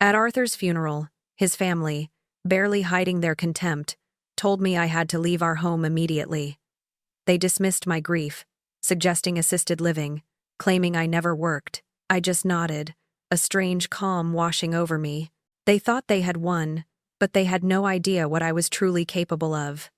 At Arthur's funeral, his family, barely hiding their contempt, told me I had to leave our home immediately. They dismissed my grief, suggesting assisted living, claiming I never worked. I just nodded, a strange calm washing over me. They thought they had won, but they had no idea what I was truly capable of.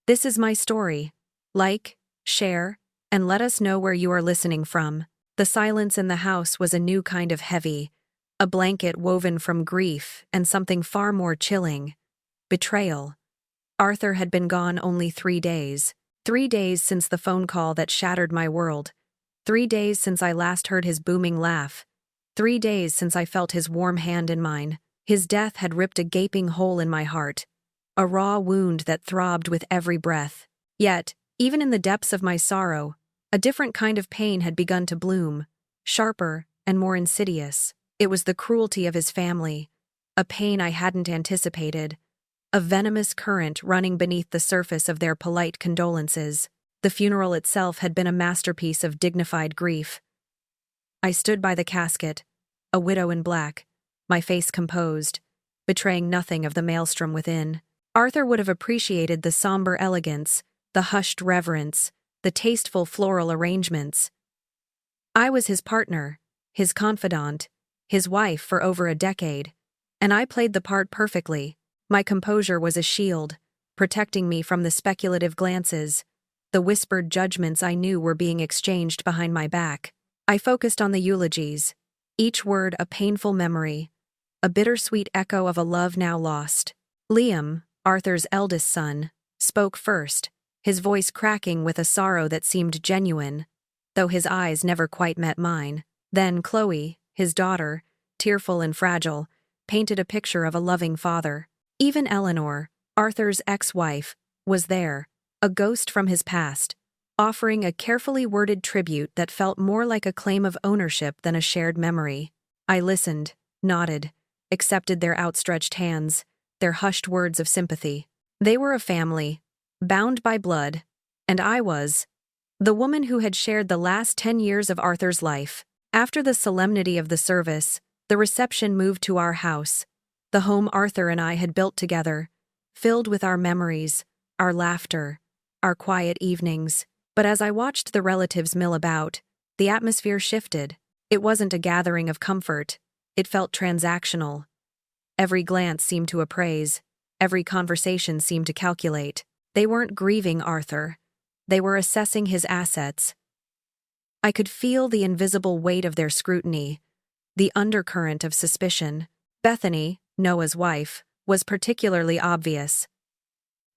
This is my story. Like, share, and let us know where you are listening from. The silence in the house was a new kind of heavy, a blanket woven from grief and something far more chilling: betrayal. Arthur had been gone only 3 days. 3 days since the phone call that shattered my world. 3 days since I last heard his booming laugh. 3 days since I felt his warm hand in mine. His death had ripped a gaping hole in my heart, a raw wound that throbbed with every breath. Yet, even in the depths of my sorrow, a different kind of pain had begun to bloom, sharper and more insidious. It was the cruelty of his family, a pain I hadn't anticipated, a venomous current running beneath the surface of their polite condolences. The funeral itself had been a masterpiece of dignified grief. I stood by the casket, a widow in black, my face composed, betraying nothing of the maelstrom within. Arthur would have appreciated the somber elegance, the hushed reverence, the tasteful floral arrangements. I was his partner, his confidant, his wife for over a decade, and I played the part perfectly. My composure was a shield, protecting me from the speculative glances, the whispered judgments I knew were being exchanged behind my back. I focused on the eulogies, each word a painful memory, a bittersweet echo of a love now lost. Liam, Arthur's eldest son, spoke first, his voice cracking with a sorrow that seemed genuine, though his eyes never quite met mine. Then Chloe, his daughter, tearful and fragile, painted a picture of a loving father. Even Eleanor, Arthur's ex-wife, was there, a ghost from his past, offering a carefully worded tribute that felt more like a claim of ownership than a shared memory. I listened, nodded, accepted their outstretched hands, their hushed words of sympathy. They were a family, bound by blood, and I was the woman who had shared the last 10 years of Arthur's life. After the solemnity of the service, the reception moved to our house, the home Arthur and I had built together, filled with our memories, our laughter, our quiet evenings. But as I watched the relatives mill about, the atmosphere shifted. It wasn't a gathering of comfort. It felt transactional. Every glance seemed to appraise. Every conversation seemed to calculate. They weren't grieving Arthur. They were assessing his assets. I could feel the invisible weight of their scrutiny, the undercurrent of suspicion. Bethany, Noah's wife, was particularly obvious.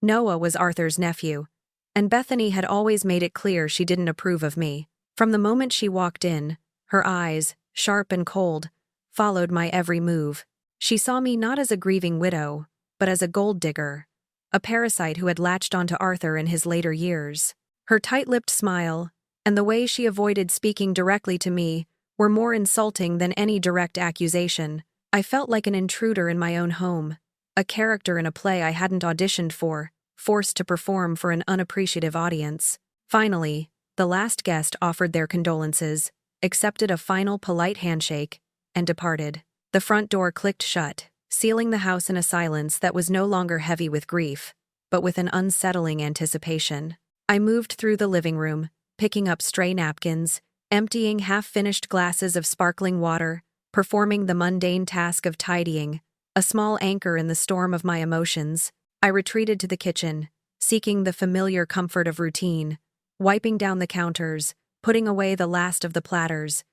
Noah was Arthur's nephew, and Bethany had always made it clear she didn't approve of me. From the moment she walked in, her eyes, sharp and cold, followed my every move. She saw me not as a grieving widow, but as a gold digger, a parasite who had latched onto Arthur in his later years. Her tight-lipped smile, and the way she avoided speaking directly to me, were more insulting than any direct accusation. I felt like an intruder in my own home, a character in a play I hadn't auditioned for, forced to perform for an unappreciative audience. Finally, the last guest offered their condolences, accepted a final polite handshake, and departed. The front door clicked shut, sealing the house in a silence that was no longer heavy with grief, but with an unsettling anticipation. I moved through the living room, picking up stray napkins, emptying half-finished glasses of sparkling water, performing the mundane task of tidying, a small anchor in the storm of my emotions. I retreated to the kitchen, seeking the familiar comfort of routine, wiping down the counters, putting away the last of the platters.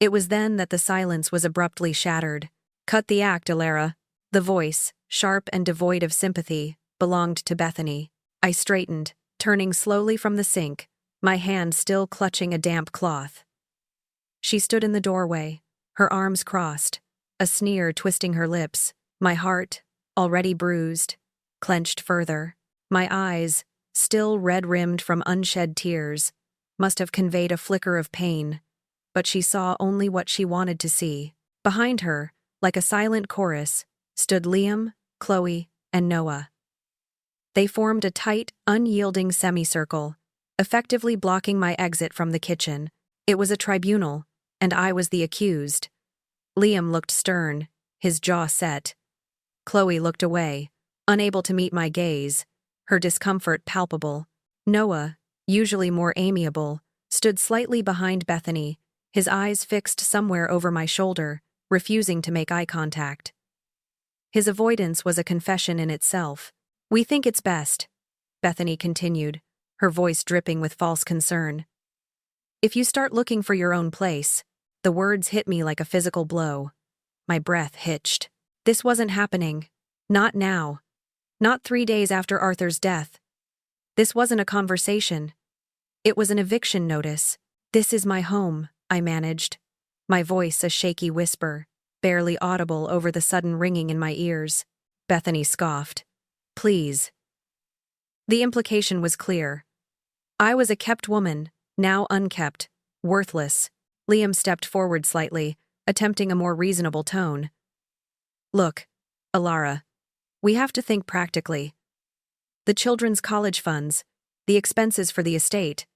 It was then that the silence was abruptly shattered. "Cut the act, Alara." The voice, sharp and devoid of sympathy, belonged to Bethany. I straightened, turning slowly from the sink, my hand still clutching a damp cloth. She stood in the doorway, her arms crossed, a sneer twisting her lips. My heart, already bruised, clenched further. My eyes, still red-rimmed from unshed tears, must have conveyed a flicker of pain, but she saw only what she wanted to see. Behind her, like a silent chorus, stood Liam, Chloe, and Noah. They formed a tight, unyielding semicircle, effectively blocking my exit from the kitchen. It was a tribunal, and I was the accused. Liam looked stern, his jaw set. Chloe looked away, unable to meet my gaze, her discomfort palpable. Noah, usually more amiable, stood slightly behind Bethany, his eyes fixed somewhere over my shoulder, refusing to make eye contact. His avoidance was a confession in itself. "We think it's best," Bethany continued, her voice dripping with false concern. "If you start looking for your own place," the words hit me like a physical blow. My breath hitched. This wasn't happening. Not now. Not 3 days after Arthur's death. This wasn't a conversation. It was an eviction notice. "This is my home," I managed, my voice a shaky whisper, barely audible over the sudden ringing in my ears. Bethany scoffed. "Please." The implication was clear. I was a kept woman, now unkept, worthless. Liam stepped forward slightly, attempting a more reasonable tone. "Look, Alara, we have to think practically. The children's college funds, the expenses for the estate.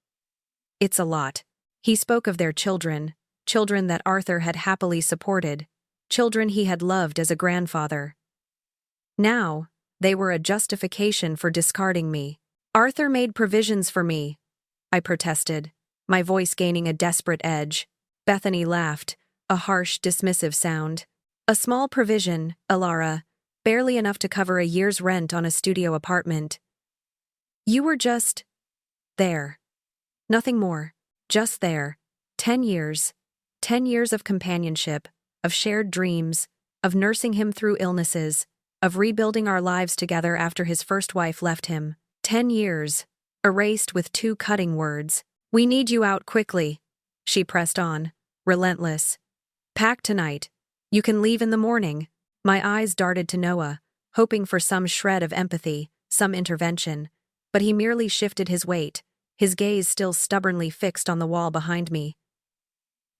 It's a lot." He spoke of their children, children that Arthur had happily supported, children he had loved as a grandfather. Now, they were a justification for discarding me. "Arthur made provisions for me," I protested, my voice gaining a desperate edge. Bethany laughed, a harsh, dismissive sound. "A small provision, Alara, barely enough to cover a year's rent on a studio apartment. You were just there. Nothing more. Just there. 10 years. 10 years of companionship, of shared dreams, of nursing him through illnesses, of rebuilding our lives together after his first wife left him. 10 years. Erased with 2 cutting words. We need you out quickly," she pressed on, relentless. "Pack tonight. You can leave in the morning." My eyes darted to Noah, hoping for some shred of empathy, some intervention, but he merely shifted his weight, his gaze still stubbornly fixed on the wall behind me.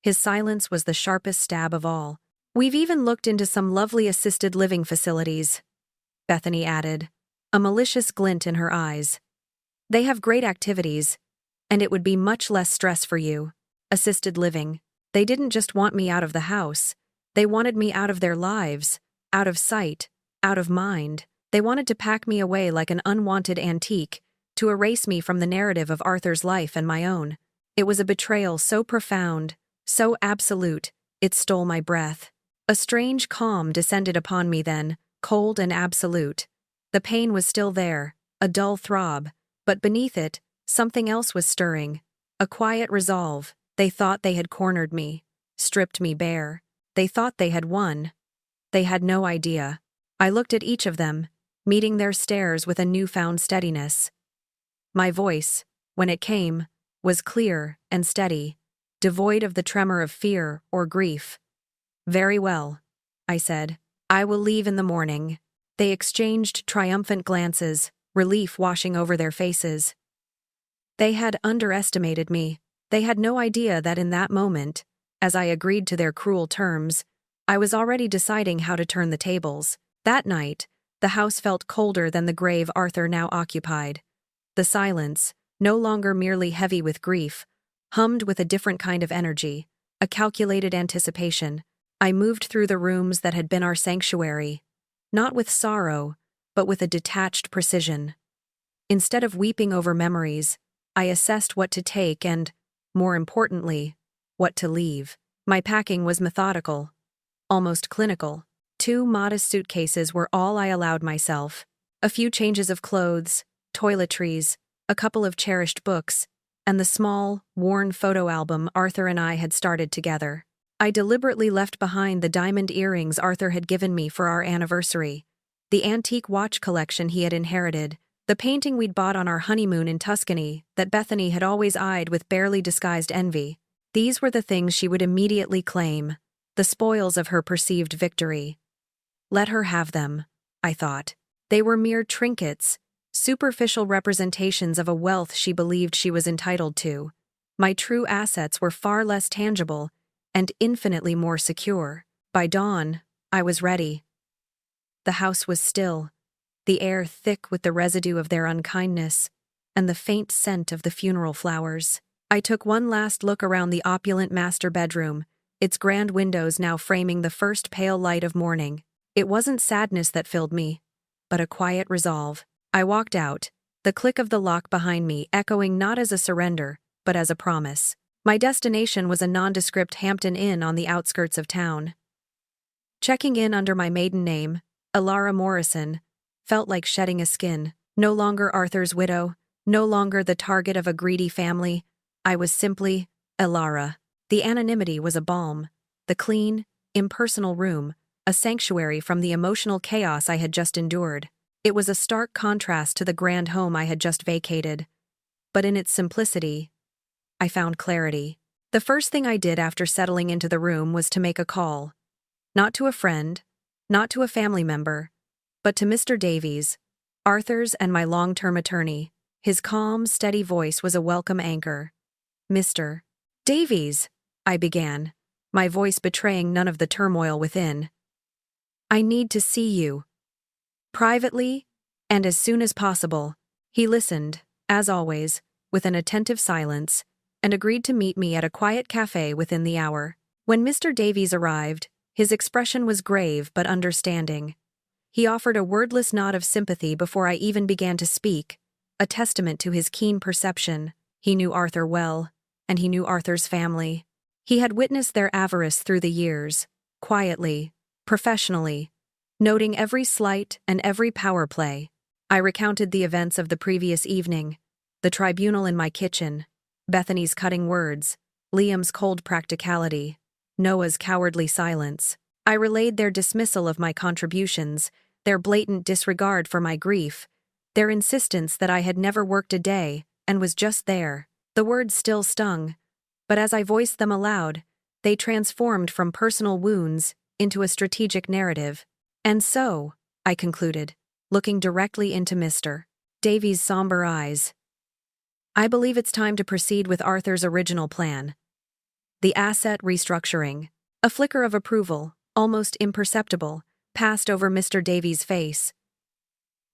His silence was the sharpest stab of all. "We've even looked into some lovely assisted living facilities," Bethany added, a malicious glint in her eyes. "They have great activities, and it would be much less stress for you." Assisted living. They didn't just want me out of the house. They wanted me out of their lives, out of sight, out of mind. They wanted to pack me away like an unwanted antique, to erase me from the narrative of Arthur's life and my own. It was a betrayal so profound, so absolute, it stole my breath. A strange calm descended upon me then, cold and absolute. The pain was still there, a dull throb, but beneath it, something else was stirring. A quiet resolve. They thought they had cornered me, stripped me bare. They thought they had won. They had no idea. I looked at each of them, meeting their stares with a newfound steadiness. My voice, when it came, was clear and steady, devoid of the tremor of fear or grief. "Very well," I said. "I will leave in the morning." They exchanged triumphant glances, relief washing over their faces. They had underestimated me. They had no idea that in that moment, as I agreed to their cruel terms, I was already deciding how to turn the tables. That night, the house felt colder than the grave Arthur now occupied. The silence, no longer merely heavy with grief, hummed with a different kind of energy, a calculated anticipation. I moved through the rooms that had been our sanctuary, not with sorrow, but with a detached precision. Instead of weeping over memories, I assessed what to take and, more importantly, what to leave. My packing was methodical, almost clinical. 2 modest suitcases were all I allowed myself. A few changes of clothes, toiletries, a couple of cherished books, and the small, worn photo album Arthur and I had started together. I deliberately left behind the diamond earrings Arthur had given me for our anniversary, the antique watch collection he had inherited, the painting we'd bought on our honeymoon in Tuscany that Bethany had always eyed with barely disguised envy. These were the things she would immediately claim, the spoils of her perceived victory. Let her have them, I thought. They were mere trinkets, superficial representations of a wealth she believed she was entitled to. My true assets were far less tangible and infinitely more secure. By dawn, I was ready. The house was still, the air thick with the residue of their unkindness, and the faint scent of the funeral flowers. I took one last look around the opulent master bedroom, its grand windows now framing the first pale light of morning. It wasn't sadness that filled me, but a quiet resolve. I walked out, the click of the lock behind me echoing not as a surrender, but as a promise. My destination was a nondescript Hampton Inn on the outskirts of town. Checking in under my maiden name, Elara Morrison, felt like shedding a skin. No longer Arthur's widow, no longer the target of a greedy family. I was simply Elara. The anonymity was a balm. The clean, impersonal room, a sanctuary from the emotional chaos I had just endured. It was a stark contrast to the grand home I had just vacated. But in its simplicity, I found clarity. The first thing I did after settling into the room was to make a call. Not to a friend, not to a family member, but to Mr. Davies, Arthur's and my long-term attorney. His calm, steady voice was a welcome anchor. "Mr. Davies," I began, my voice betraying none of the turmoil within. "I need to see you. Privately, and as soon as possible." He listened, as always, with an attentive silence, and agreed to meet me at a quiet cafe within the hour. When Mr. Davies arrived, his expression was grave but understanding. He offered a wordless nod of sympathy before I even began to speak, a testament to his keen perception. He knew Arthur well, and he knew Arthur's family. He had witnessed their avarice through the years, quietly, professionally, noting every slight and every power play. I recounted the events of the previous evening, the tribunal in my kitchen, Bethany's cutting words, Liam's cold practicality, Noah's cowardly silence. I relayed their dismissal of my contributions, their blatant disregard for my grief, their insistence that I had never worked a day and was just there. The words still stung, but as I voiced them aloud, they transformed from personal wounds into a strategic narrative. "And so," I concluded, looking directly into Mr. Davies' somber eyes, "I believe it's time to proceed with Arthur's original plan. The asset restructuring." A flicker of approval, almost imperceptible, passed over Mr. Davies' face.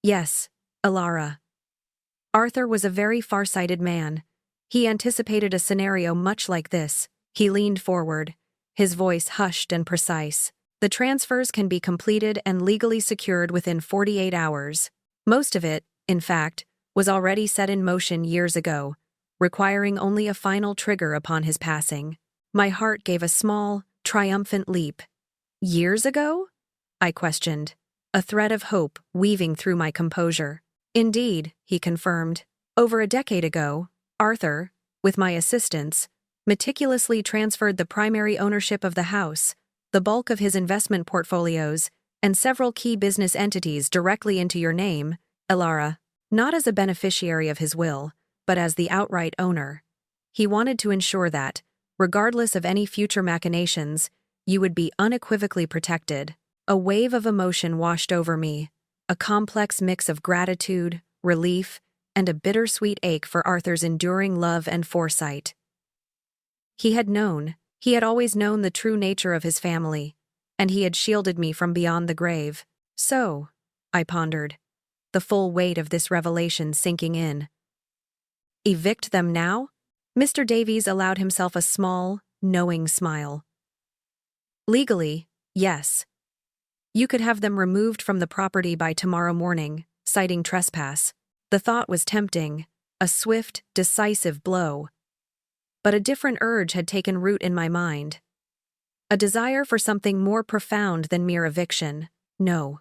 "Yes, Elara." Arthur was a very far-sighted man. He anticipated a scenario much like this. He leaned forward, his voice hushed and precise. "The transfers can be completed and legally secured within 48 hours. Most of it, in fact, was already set in motion years ago, requiring only a final trigger upon his passing." My heart gave a small, triumphant leap. "Years ago?" I questioned, a thread of hope weaving through my composure. "Indeed," he confirmed. "Over a decade ago, Arthur, with my assistance, meticulously transferred the primary ownership of the house, the bulk of his investment portfolios, and several key business entities directly into your name, Elara, not as a beneficiary of his will, but as the outright owner. He wanted to ensure that, regardless of any future machinations, you would be unequivocally protected." A wave of emotion washed over me, a complex mix of gratitude, relief, and a bittersweet ache for Arthur's enduring love and foresight. He had always known the true nature of his family, and he had shielded me from beyond the grave. "So," I pondered, the full weight of this revelation sinking in. "Evict them now?" Mr. Davies allowed himself a small, knowing smile. "Legally, yes. You could have them removed from the property by tomorrow morning, citing trespass." The thought was tempting, a swift, decisive blow. But a different urge had taken root in my mind. A desire for something more profound than mere eviction. "No,"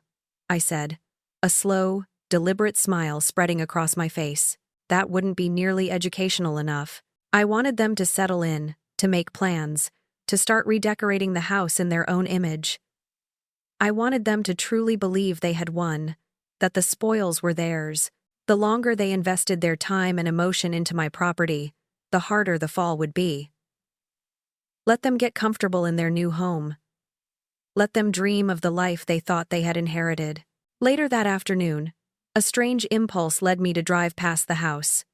I said, a slow, deliberate smile spreading across my face. "That wouldn't be nearly educational enough. I wanted them to settle in, to make plans, to start redecorating the house in their own image. I wanted them to truly believe they had won, that the spoils were theirs. The longer they invested their time and emotion into my property, the harder the fall would be. Let them get comfortable in their new home. Let them dream of the life they thought they had inherited." Later that afternoon, a strange impulse led me to drive past the house.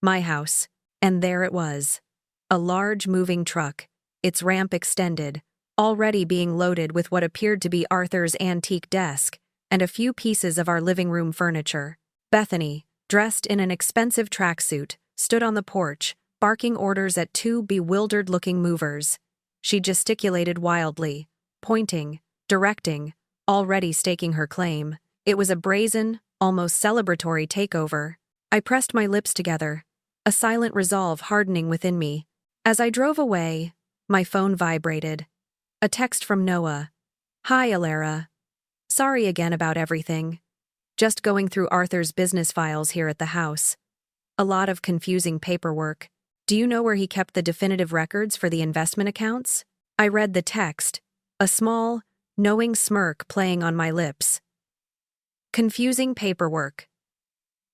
My house, and there it was. A large moving truck, its ramp extended, already being loaded with what appeared to be Arthur's antique desk and a few pieces of our living room furniture. Bethany, dressed in an expensive tracksuit, stood on the porch, barking orders at two bewildered-looking movers. She gesticulated wildly, pointing, directing, already staking her claim. It was a brazen, almost celebratory takeover. I pressed my lips together, a silent resolve hardening within me. As I drove away, my phone vibrated. A text from Noah. "Hi, Alara. Sorry again about everything. Just going through Arthur's business files here at the house. A lot of confusing paperwork. Do you know where he kept the definitive records for the investment accounts?" I read the text, a small, knowing smirk playing on my lips. Confusing paperwork.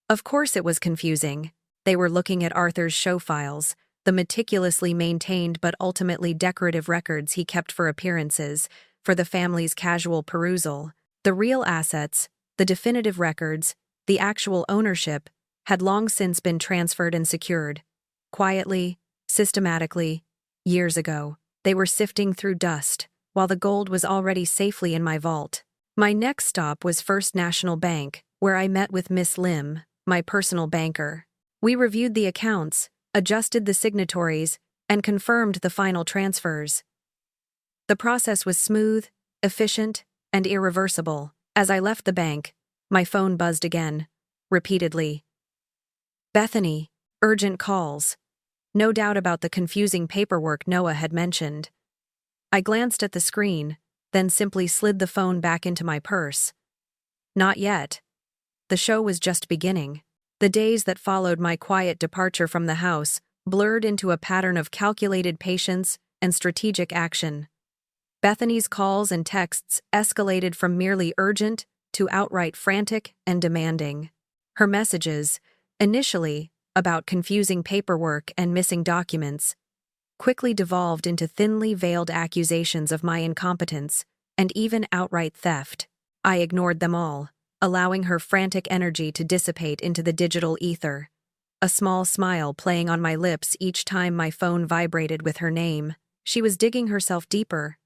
Of course it was confusing. They were looking at Arthur's show files, the meticulously maintained but ultimately decorative records he kept for appearances, for the family's casual perusal. The real assets, the definitive records, the actual ownership, had long since been transferred and secured. Quietly, systematically, years ago. They were sifting through dust, while the gold was already safely in my vault. My next stop was First National Bank, where I met with Miss Lim, my personal banker. We reviewed the accounts, adjusted the signatories, and confirmed the final transfers. The process was smooth, efficient, and irreversible. As I left the bank, my phone buzzed again, repeatedly. Bethany, urgent calls. No doubt about the confusing paperwork Noah had mentioned. I glanced at the screen, then simply slid the phone back into my purse. Not yet. The show was just beginning. The days that followed my quiet departure from the house blurred into a pattern of calculated patience and strategic action. Bethany's calls and texts escalated from merely urgent to outright frantic and demanding. Her messages, initially about confusing paperwork and missing documents, quickly devolved into thinly veiled accusations of my incompetence and even outright theft. I ignored them all, allowing her frantic energy to dissipate into the digital ether, a small smile playing on my lips each time my phone vibrated with her name. She was digging herself deeper,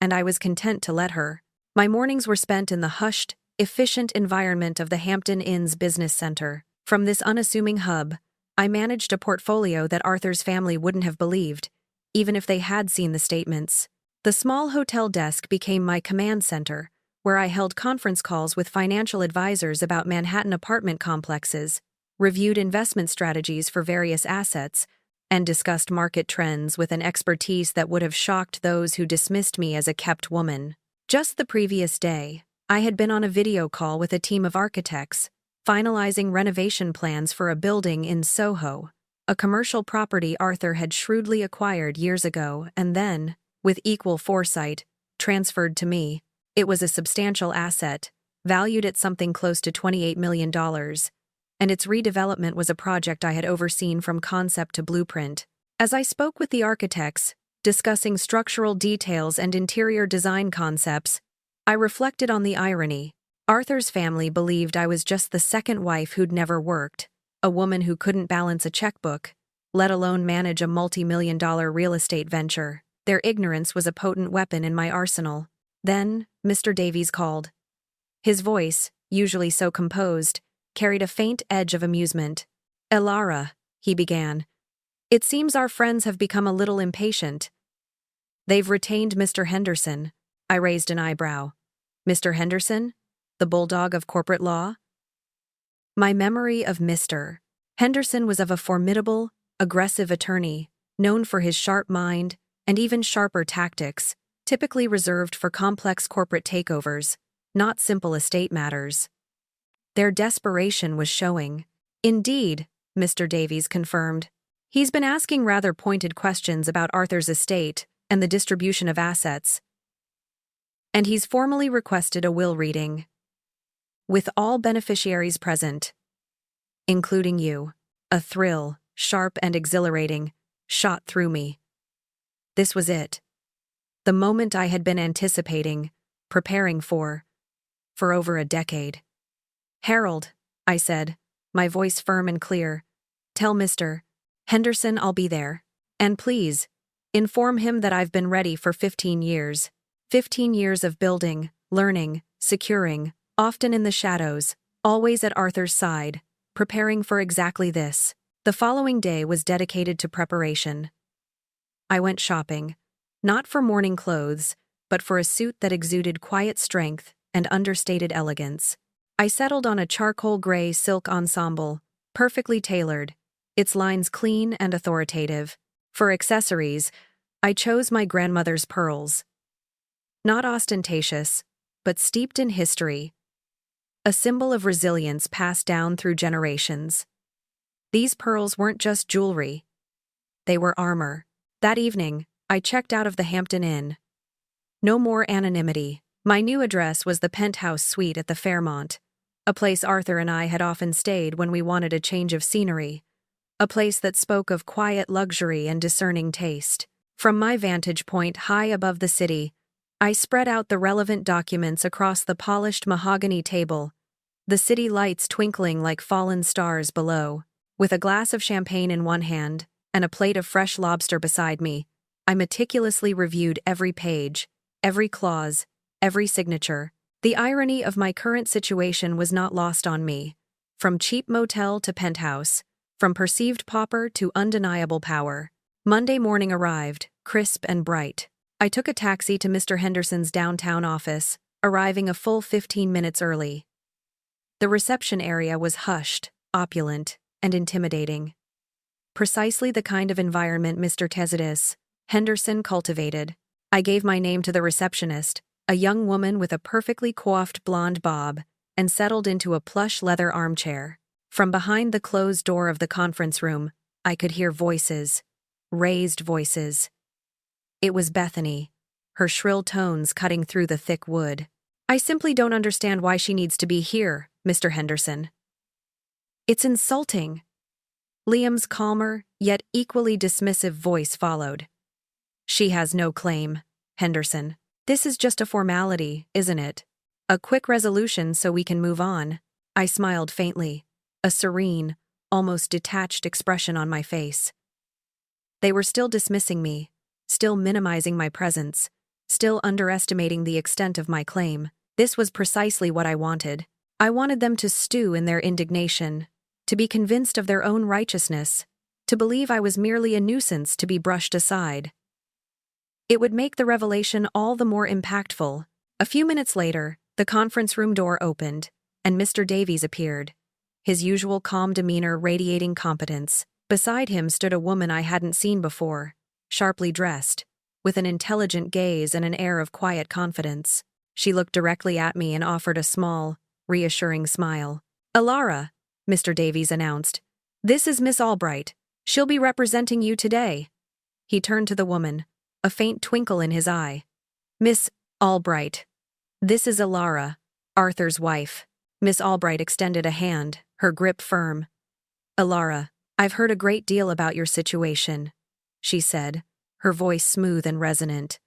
and I was content to let her. My mornings were spent in the hushed, efficient environment of the Hampton Inn's business center. From this unassuming hub, I managed a portfolio that Arthur's family wouldn't have believed, even if they had seen the statements. The small hotel desk became my command center, where I held conference calls with financial advisors about Manhattan apartment complexes, reviewed investment strategies for various assets, and discussed market trends with an expertise that would have shocked those who dismissed me as a kept woman. Just the previous day, I had been on a video call with a team of architects, finalizing renovation plans for a building in Soho, a commercial property Arthur had shrewdly acquired years ago and then, with equal foresight, transferred to me. It was a substantial asset, valued at something close to $28 million, and its redevelopment was a project I had overseen from concept to blueprint. As I spoke with the architects, discussing structural details and interior design concepts, I reflected on the irony. Arthur's family believed I was just the second wife who'd never worked, a woman who couldn't balance a checkbook, let alone manage a multi-million-dollar real estate venture. Their ignorance was a potent weapon in my arsenal. Then, Mr. Davies called. His voice, usually so composed, carried a faint edge of amusement. "Alara," he began. "It seems our friends have become a little impatient." "They've retained Mr. Henderson." I raised an eyebrow. "Mr. Henderson? The bulldog of corporate law?" My memory of Mr. Henderson was of a formidable, aggressive attorney, known for his sharp mind and even sharper tactics, typically reserved for complex corporate takeovers, not simple estate matters. Their desperation was showing. "Indeed," Mr. Davies confirmed. "He's been asking rather pointed questions about Arthur's estate and the distribution of assets. And he's formally requested a will reading. With all beneficiaries present, including you." A thrill, sharp and exhilarating, shot through me. This was it. The moment I had been anticipating, preparing for over a decade. "Harold," I said, my voice firm and clear, "tell Mr. Henderson I'll be there. And please, inform him that I've been ready for 15 years. 15 years of building, learning, securing, often in the shadows, always at Arthur's side, preparing for exactly this." The following day was dedicated to preparation. I went shopping, Not for morning clothes, but for a suit that exuded quiet strength and understated elegance. I settled on a charcoal gray silk ensemble, perfectly tailored, its lines clean and authoritative. For accessories, I chose my grandmother's pearls. Not ostentatious, but steeped in history, a symbol of resilience passed down through generations. These pearls weren't just jewelry. They were armor. That evening, I checked out of the Hampton Inn. No more anonymity. My new address was the penthouse suite at the Fairmont, a place Arthur and I had often stayed when we wanted a change of scenery, a place that spoke of quiet luxury and discerning taste. From my vantage point high above the city, I spread out the relevant documents across the polished mahogany table, the city lights twinkling like fallen stars below. With a glass of champagne in one hand and a plate of fresh lobster beside me, I meticulously reviewed every page, every clause, every signature. The irony of my current situation was not lost on me. From cheap motel to penthouse, from perceived pauper to undeniable power. Monday morning arrived, crisp and bright. I took a taxi to Mr. Henderson's downtown office, arriving a full 15 minutes early. The reception area was hushed, opulent, and intimidating. Precisely the kind of environment Mr. Tesidis Henderson cultivated. I gave my name to the receptionist, a young woman with a perfectly coiffed blonde bob, and settled into a plush leather armchair. From behind the closed door of the conference room, I could hear voices, raised voices. It was Bethany, her shrill tones cutting through the thick wood. "I simply don't understand why she needs to be here, Mr. Henderson. It's insulting." Liam's calmer, yet equally dismissive voice followed. "She has no claim, Henderson. This is just a formality, isn't it? A quick resolution so we can move on." I smiled faintly, a serene, almost detached expression on my face. They were still dismissing me, still minimizing my presence, still underestimating the extent of my claim. This was precisely what I wanted. I wanted them to stew in their indignation, to be convinced of their own righteousness, to believe I was merely a nuisance to be brushed aside. It would make the revelation all the more impactful. A few minutes later, the conference room door opened, and Mr. Davies appeared, his usual calm demeanor radiating competence. Beside him stood a woman I hadn't seen before, sharply dressed, with an intelligent gaze and an air of quiet confidence. She looked directly at me and offered a small, reassuring smile. "Alara," Mr. Davies announced. "This is Miss Albright. She'll be representing you today." He turned to the woman, a faint twinkle in his eye. "Miss Albright. This is Alara, Arthur's wife." Miss Albright extended a hand, her grip firm. "Alara, I've heard a great deal about your situation," she said, her voice smooth and resonant.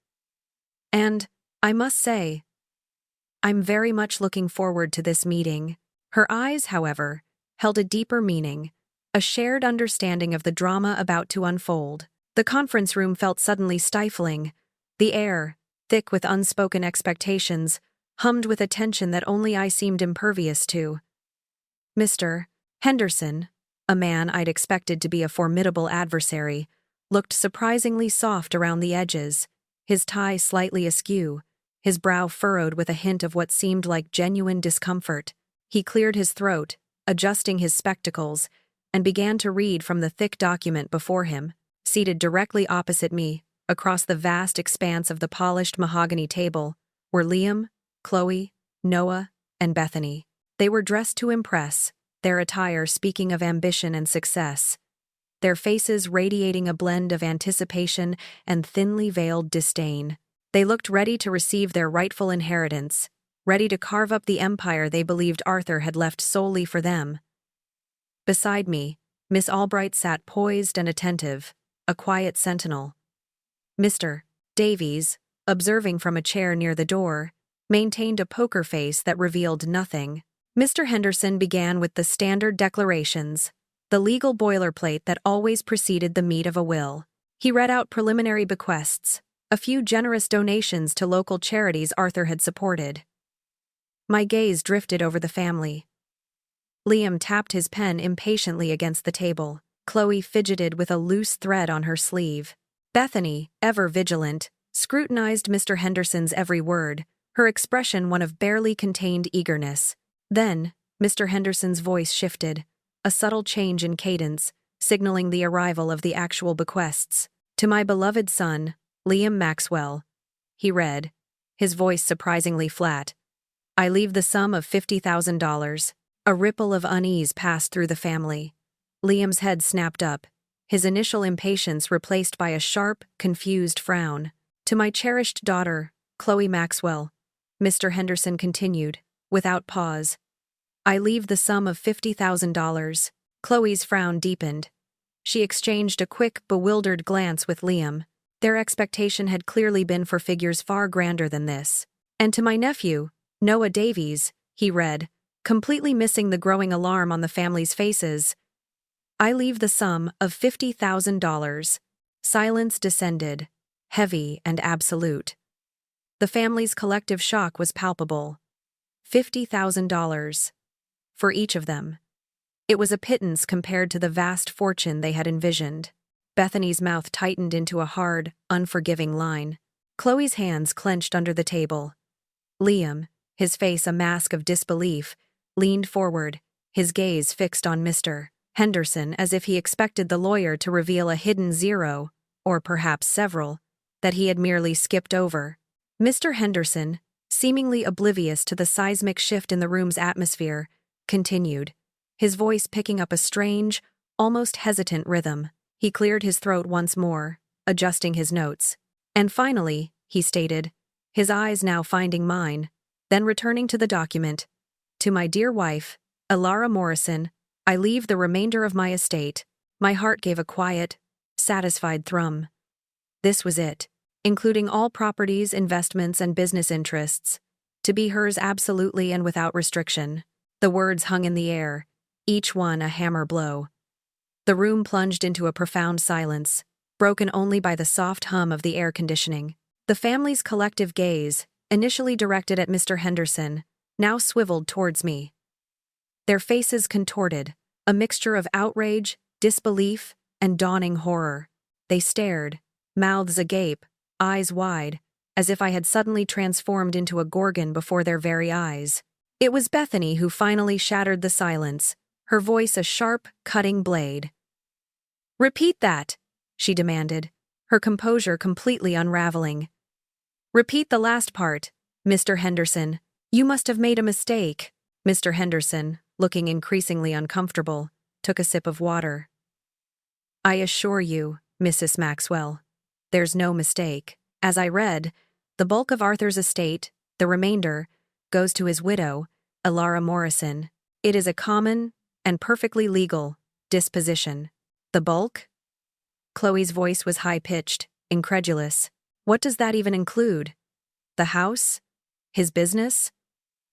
"And, I must say, I'm very much looking forward to this meeting." Her eyes, however, held a deeper meaning, a shared understanding of the drama about to unfold. The conference room felt suddenly stifling. The air, thick with unspoken expectations, hummed with a tension that only I seemed impervious to. Mr. Henderson, a man I'd expected to be a formidable adversary, looked surprisingly soft around the edges, his tie slightly askew, his brow furrowed with a hint of what seemed like genuine discomfort. He cleared his throat, adjusting his spectacles, and began to read from the thick document before him. Seated directly opposite me, across the vast expanse of the polished mahogany table, were Liam, Chloe, Noah, and Bethany. They were dressed to impress, their attire speaking of ambition and success, their faces radiating a blend of anticipation and thinly veiled disdain. They looked ready to receive their rightful inheritance, ready to carve up the empire they believed Arthur had left solely for them. Beside me, Miss Albright sat poised and attentive, a quiet sentinel. Mr. Davies, observing from a chair near the door, maintained a poker face that revealed nothing. Mr. Henderson began with the standard declarations, the legal boilerplate that always preceded the meat of a will. He read out preliminary bequests, a few generous donations to local charities Arthur had supported. My gaze drifted over the family. Liam tapped his pen impatiently against the table. Chloe fidgeted with a loose thread on her sleeve. Bethany, ever vigilant, scrutinized Mr. Henderson's every word, her expression one of barely contained eagerness. Then, Mr. Henderson's voice shifted, a subtle change in cadence, signaling the arrival of the actual bequests. "To my beloved son, Liam Maxwell," he read, his voice surprisingly flat, "I leave the sum of $50,000. A ripple of unease passed through the family. Liam's head snapped up, his initial impatience replaced by a sharp, confused frown. "To my cherished daughter, Chloe Maxwell," Mr. Henderson continued, without pause, "I leave the sum of $50,000. Chloe's frown deepened. She exchanged a quick, bewildered glance with Liam. Their expectation had clearly been for figures far grander than this. "And to my nephew, Noah Davies," he read, completely missing the growing alarm on the family's faces, "I leave the sum of $50,000. Silence descended, heavy and absolute. The family's collective shock was palpable. $50,000. For each of them. It was a pittance compared to the vast fortune they had envisioned. Bethany's mouth tightened into a hard, unforgiving line. Chloe's hands clenched under the table. Liam, his face a mask of disbelief, leaned forward, his gaze fixed on Mr. Henderson as if he expected the lawyer to reveal a hidden zero, or perhaps several, that he had merely skipped over. Mr. Henderson, seemingly oblivious to the seismic shift in the room's atmosphere, continued, his voice picking up a strange, almost hesitant rhythm. He cleared his throat once more, adjusting his notes. "And finally," he stated, his eyes now finding mine, then returning to the document, "To my dear wife, Elara Morrison, I leave the remainder of my estate." My heart gave a quiet, satisfied thrum. This was it, including all properties, investments, and business interests, to be hers absolutely and without restriction. The words hung in the air, each one a hammer blow. The room plunged into a profound silence, broken only by the soft hum of the air conditioning. The family's collective gaze, initially directed at Mr. Henderson, now swiveled towards me. Their faces contorted, a mixture of outrage, disbelief, and dawning horror. They stared, mouths agape, eyes wide, as if I had suddenly transformed into a gorgon before their very eyes. It was Bethany who finally shattered the silence, her voice a sharp, cutting blade. "Repeat that," she demanded, her composure completely unraveling. "Repeat the last part, Mr. Henderson. You must have made a mistake." Mr. Henderson, looking increasingly uncomfortable, took a sip of water. "I assure you, Mrs. Maxwell, there's no mistake. As I read, the bulk of Arthur's estate, the remainder, goes to his widow, Elara Morrison. It is a common, and perfectly legal, disposition." "The bulk?" Chloe's voice was high-pitched, incredulous. "What does that even include? The house? His business?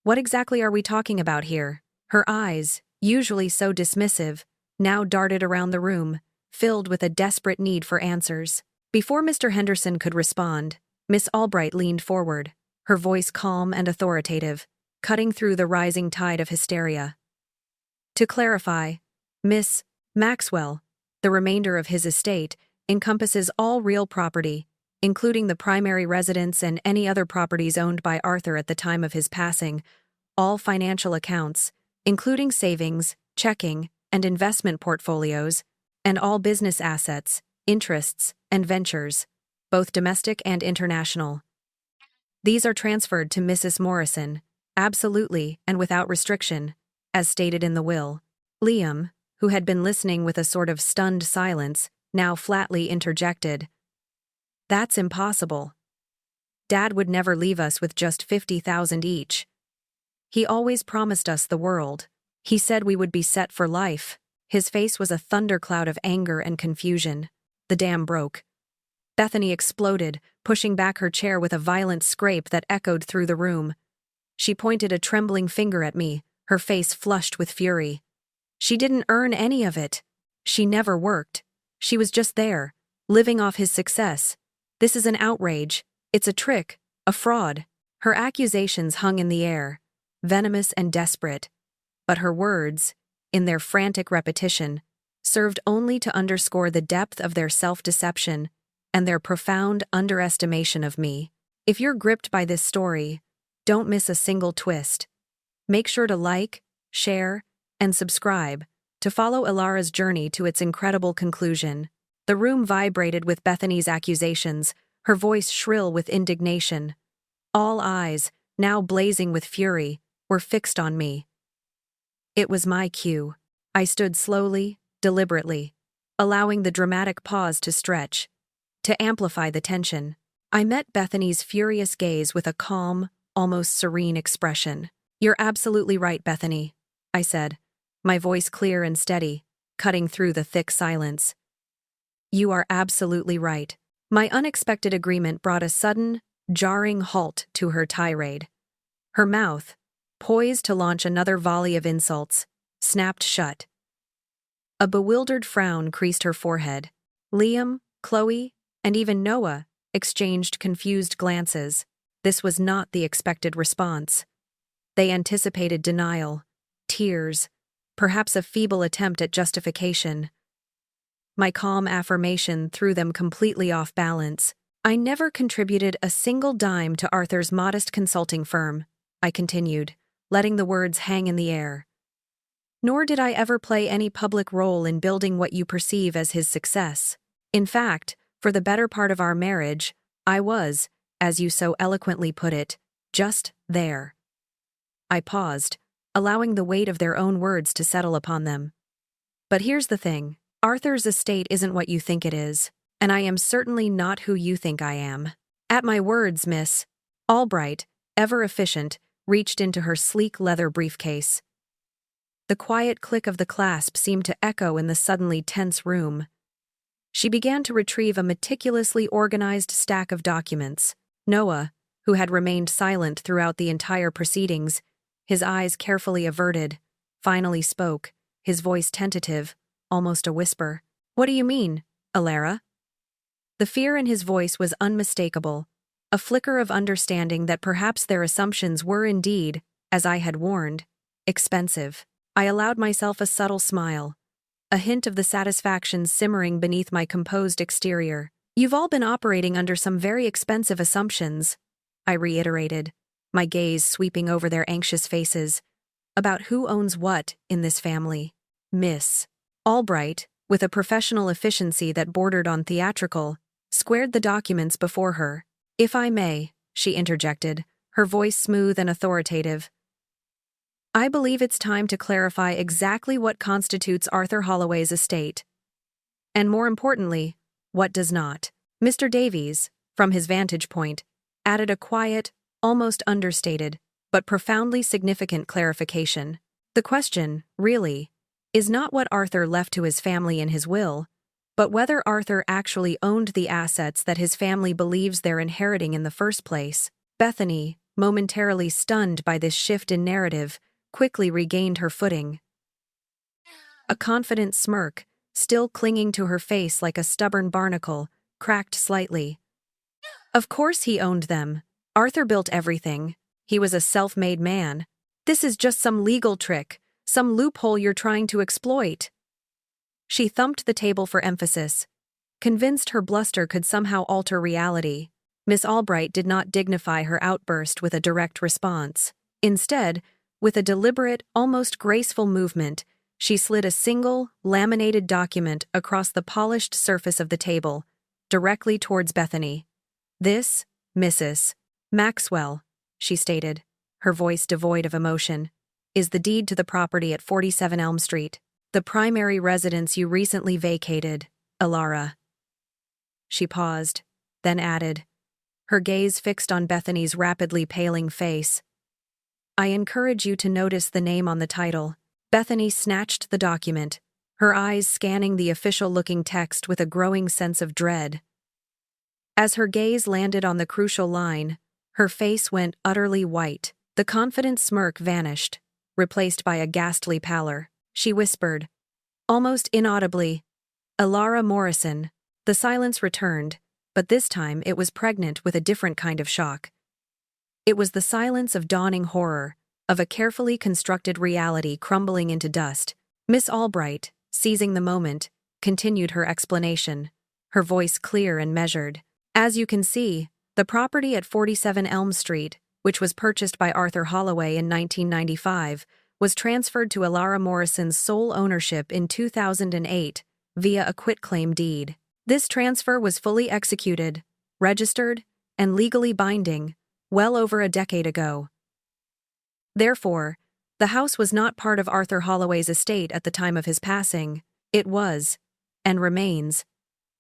What exactly are we talking about here?" Her eyes, usually so dismissive, now darted around the room, filled with a desperate need for answers. Before Mr. Henderson could respond, Miss Albright leaned forward, her voice calm and authoritative, cutting through the rising tide of hysteria. "To clarify, Miss Maxwell, the remainder of his estate encompasses all real property, including the primary residence and any other properties owned by Arthur at the time of his passing, all financial accounts, including savings, checking, and investment portfolios, and all business assets, interests, and ventures, both domestic and international. These are transferred to Mrs. Morrison, absolutely and without restriction, as stated in the will." Liam, who had been listening with a sort of stunned silence, now flatly interjected, "That's impossible. Dad would never leave us with just $50,000 each. He always promised us the world. He said we would be set for life." His face was a thundercloud of anger and confusion. The dam broke. Bethany exploded, pushing back her chair with a violent scrape that echoed through the room. She pointed a trembling finger at me, her face flushed with fury. "She didn't earn any of it. She never worked. She was just there, living off his success. This is an outrage. It's a trick, a fraud." Her accusations hung in the air, venomous and desperate, but her words, in their frantic repetition, served only to underscore the depth of their self-deception and their profound underestimation of me. If you're gripped by this story, don't miss a single twist. Make sure to like, share, and subscribe to follow Ilara's journey to its incredible conclusion. The room vibrated with Bethany's accusations, her voice shrill with indignation. All eyes, now blazing with fury, were fixed on me. It was my cue. I stood slowly, deliberately, allowing the dramatic pause to stretch, to amplify the tension. I met Bethany's furious gaze with a calm, almost serene expression. "You're absolutely right, Bethany," I said, my voice clear and steady, cutting through the thick silence. "You are absolutely right." My unexpected agreement brought a sudden, jarring halt to her tirade. Her mouth, poised to launch another volley of insults, snapped shut. A bewildered frown creased her forehead. Liam, Chloe, and even Noah exchanged confused glances. This was not the expected response. They anticipated denial, tears, perhaps a feeble attempt at justification. My calm affirmation threw them completely off balance. "I never contributed a single dime to Arthur's modest consulting firm," I continued, letting the words hang in the air. "Nor did I ever play any public role in building what you perceive as his success. In fact, for the better part of our marriage, I was, as you so eloquently put it, just there." I paused, allowing the weight of their own words to settle upon them. "But here's the thing. Arthur's estate isn't what you think it is, and I am certainly not who you think I am." At my words, Miss Albright, ever efficient, reached into her sleek leather briefcase. The quiet click of the clasp seemed to echo in the suddenly tense room. She began to retrieve a meticulously organized stack of documents. Noah, who had remained silent throughout the entire proceedings, his eyes carefully averted, finally spoke, his voice tentative, almost a whisper. "What do you mean, Ilara?" The fear in his voice was unmistakable, a flicker of understanding that perhaps their assumptions were indeed, as I had warned, expensive. I allowed myself a subtle smile, a hint of the satisfaction simmering beneath my composed exterior. "You've all been operating under some very expensive assumptions," I reiterated, my gaze sweeping over their anxious faces, "about who owns what in this family." Miss Albright, with a professional efficiency that bordered on theatrical, squared the documents before her. "If I may," she interjected, her voice smooth and authoritative, "I believe it's time to clarify exactly what constitutes Arthur Holloway's estate. And more importantly, what does not." Mr. Davies, from his vantage point, added a quiet, almost understated, but profoundly significant clarification. "The question, really, is not what Arthur left to his family in his will, but whether Arthur actually owned the assets that his family believes they're inheriting in the first place." Bethany, momentarily stunned by this shift in narrative, quickly regained her footing. A confident smirk, still clinging to her face like a stubborn barnacle, cracked slightly. "Of course he owned them. Arthur built everything. He was a self-made man. This is just some legal trick, some loophole you're trying to exploit." She thumped the table for emphasis, convinced her bluster could somehow alter reality. Miss Albright did not dignify her outburst with a direct response. Instead, with a deliberate, almost graceful movement, she slid a single, laminated document across the polished surface of the table, directly towards Bethany. "This, Mrs. Maxwell," she stated, her voice devoid of emotion, "is the deed to the property at 47 Elm Street, the primary residence you recently vacated, Ilara." She paused, then added, her gaze fixed on Bethany's rapidly paling face, "I encourage you to notice the name on the title." Bethany snatched the document, her eyes scanning the official-looking text with a growing sense of dread. As her gaze landed on the crucial line, her face went utterly white. The confident smirk vanished, replaced by a ghastly pallor. She whispered, almost inaudibly, "Ilara Morrison." The silence returned, but this time it was pregnant with a different kind of shock. It was the silence of dawning horror, of a carefully constructed reality crumbling into dust. Miss Albright, seizing the moment, continued her explanation, her voice clear and measured. As you can see, the property at 47 Elm Street, which was purchased by Arthur Holloway in 1995, was transferred to Elara Morrison's sole ownership in 2008 via a quitclaim deed. This transfer was fully executed, registered, and legally binding well over a decade ago. Therefore, the house was not part of Arthur Holloway's estate at the time of his passing. It was, and remains,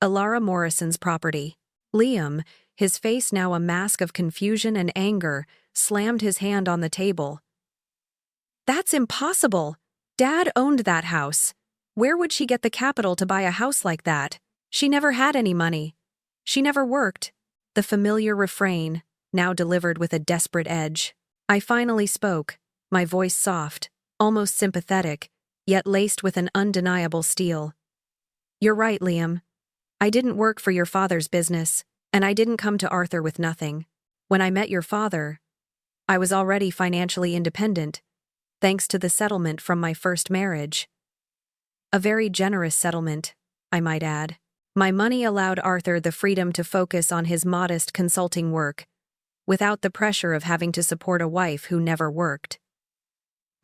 Elara Morrison's property. Liam, his face now a mask of confusion and anger, slammed his hand on the table. "That's impossible! Dad owned that house. Where would she get the capital to buy a house like that? She never had any money. She never worked." The familiar refrain, now delivered with a desperate edge. I finally spoke, my voice soft, almost sympathetic, yet laced with an undeniable steel. "You're right, Liam. I didn't work for your father's business, and I didn't come to Arthur with nothing. When I met your father, I was already financially independent, thanks to the settlement from my first marriage. A very generous settlement, I might add. My money allowed Arthur the freedom to focus on his modest consulting work, without the pressure of having to support a wife who never worked."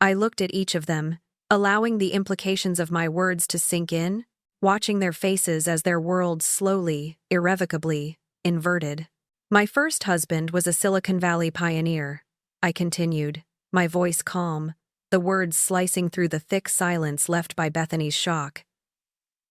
I looked at each of them, allowing the implications of my words to sink in, watching their faces as their worlds slowly, irrevocably, inverted. "My first husband was a Silicon Valley pioneer," I continued, my voice calm, the words slicing through the thick silence left by Bethany's shock.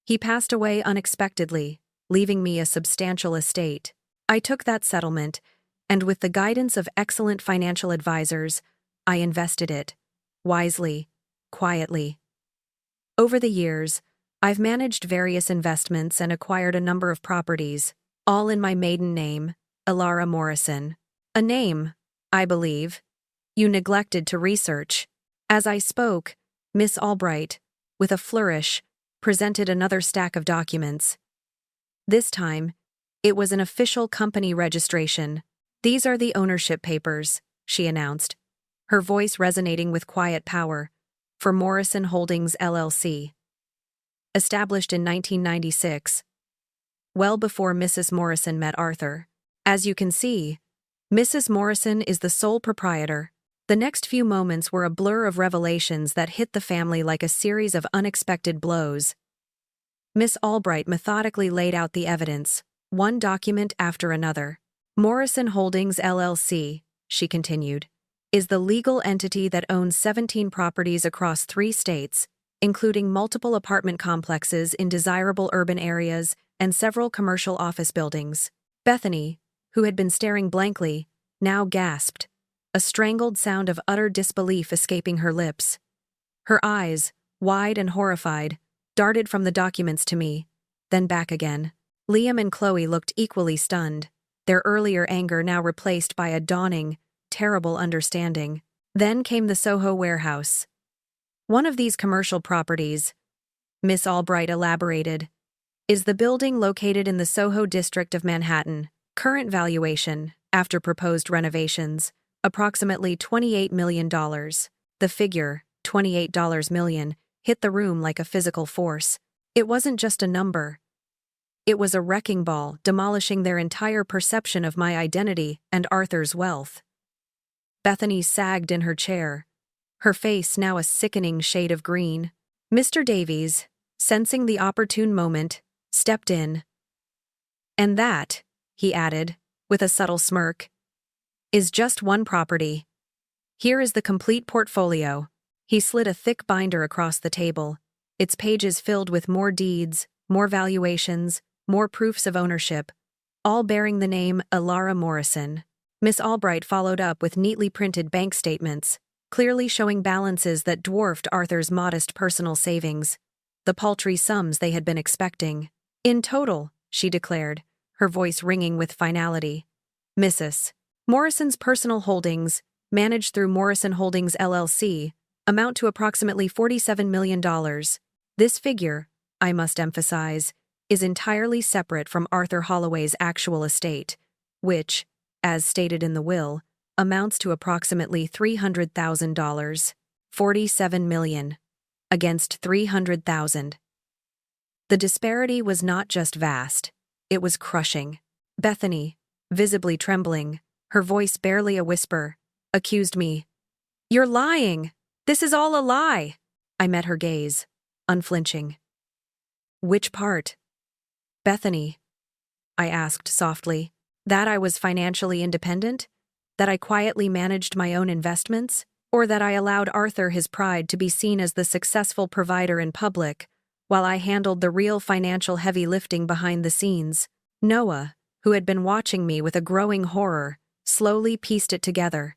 "He passed away unexpectedly, leaving me a substantial estate. I took that settlement, and with the guidance of excellent financial advisors, I invested it, wisely, quietly. Over the years, I've managed various investments and acquired a number of properties, all in my maiden name, Elara Morrison. A name, I believe, you neglected to research." As I spoke, Miss Albright, with a flourish, presented another stack of documents. This time, it was an official company registration. "These are the ownership papers," she announced, her voice resonating with quiet power, "for Morrison Holdings LLC. Established in 1996, well before Mrs. Morrison met Arthur. As you can see, Mrs. Morrison is the sole proprietor." The next few moments were a blur of revelations that hit the family like a series of unexpected blows. Miss Albright methodically laid out the evidence, one document after another. "Morrison Holdings LLC," she continued, "is the legal entity that owns 17 properties across 3 states, including multiple apartment complexes in desirable urban areas and several commercial office buildings." Bethany, who had been staring blankly, now gasped, a strangled sound of utter disbelief escaping her lips. Her eyes, wide and horrified, darted from the documents to me, then back again. Liam and Chloe looked equally stunned, their earlier anger now replaced by a dawning, terrible understanding. Then came the Soho warehouse. "One of these commercial properties," Miss Albright elaborated, "is the building located in the Soho district of Manhattan. Current valuation, after proposed renovations, approximately $28 million. The figure, $28 million, hit the room like a physical force. It wasn't just a number. It was a wrecking ball, demolishing their entire perception of my identity and Arthur's wealth. Bethany sagged in her chair, her face now a sickening shade of green. Mr. Davies, sensing the opportune moment, stepped in. "And that," he added, with a subtle smirk, "is just one property. Here is the complete portfolio." He slid a thick binder across the table, its pages filled with more deeds, more valuations, more proofs of ownership, all bearing the name Elara Morrison. Miss Albright followed up with neatly printed bank statements, clearly showing balances that dwarfed Arthur's modest personal savings, the paltry sums they had been expecting. "In total," she declared, her voice ringing with finality, "Mrs. Morrison's personal holdings, managed through Morrison Holdings LLC, amount to approximately $47 million. This figure, I must emphasize, is entirely separate from Arthur Holloway's actual estate, which, as stated in the will, amounts to approximately $300,000, $47 million, against $300,000. The disparity was not just vast, It was crushing. Bethany, visibly trembling, her voice barely a whisper, accused me. "You're lying! This is all a lie!" I met her gaze, unflinching. "Which part?" "Bethany," I asked softly. "That I was financially independent? That I quietly managed my own investments? Or that I allowed Arthur his pride to be seen as the successful provider in public, while I handled the real financial heavy lifting behind the scenes?" Noah, who had been watching me with a growing horror, slowly pieced it together.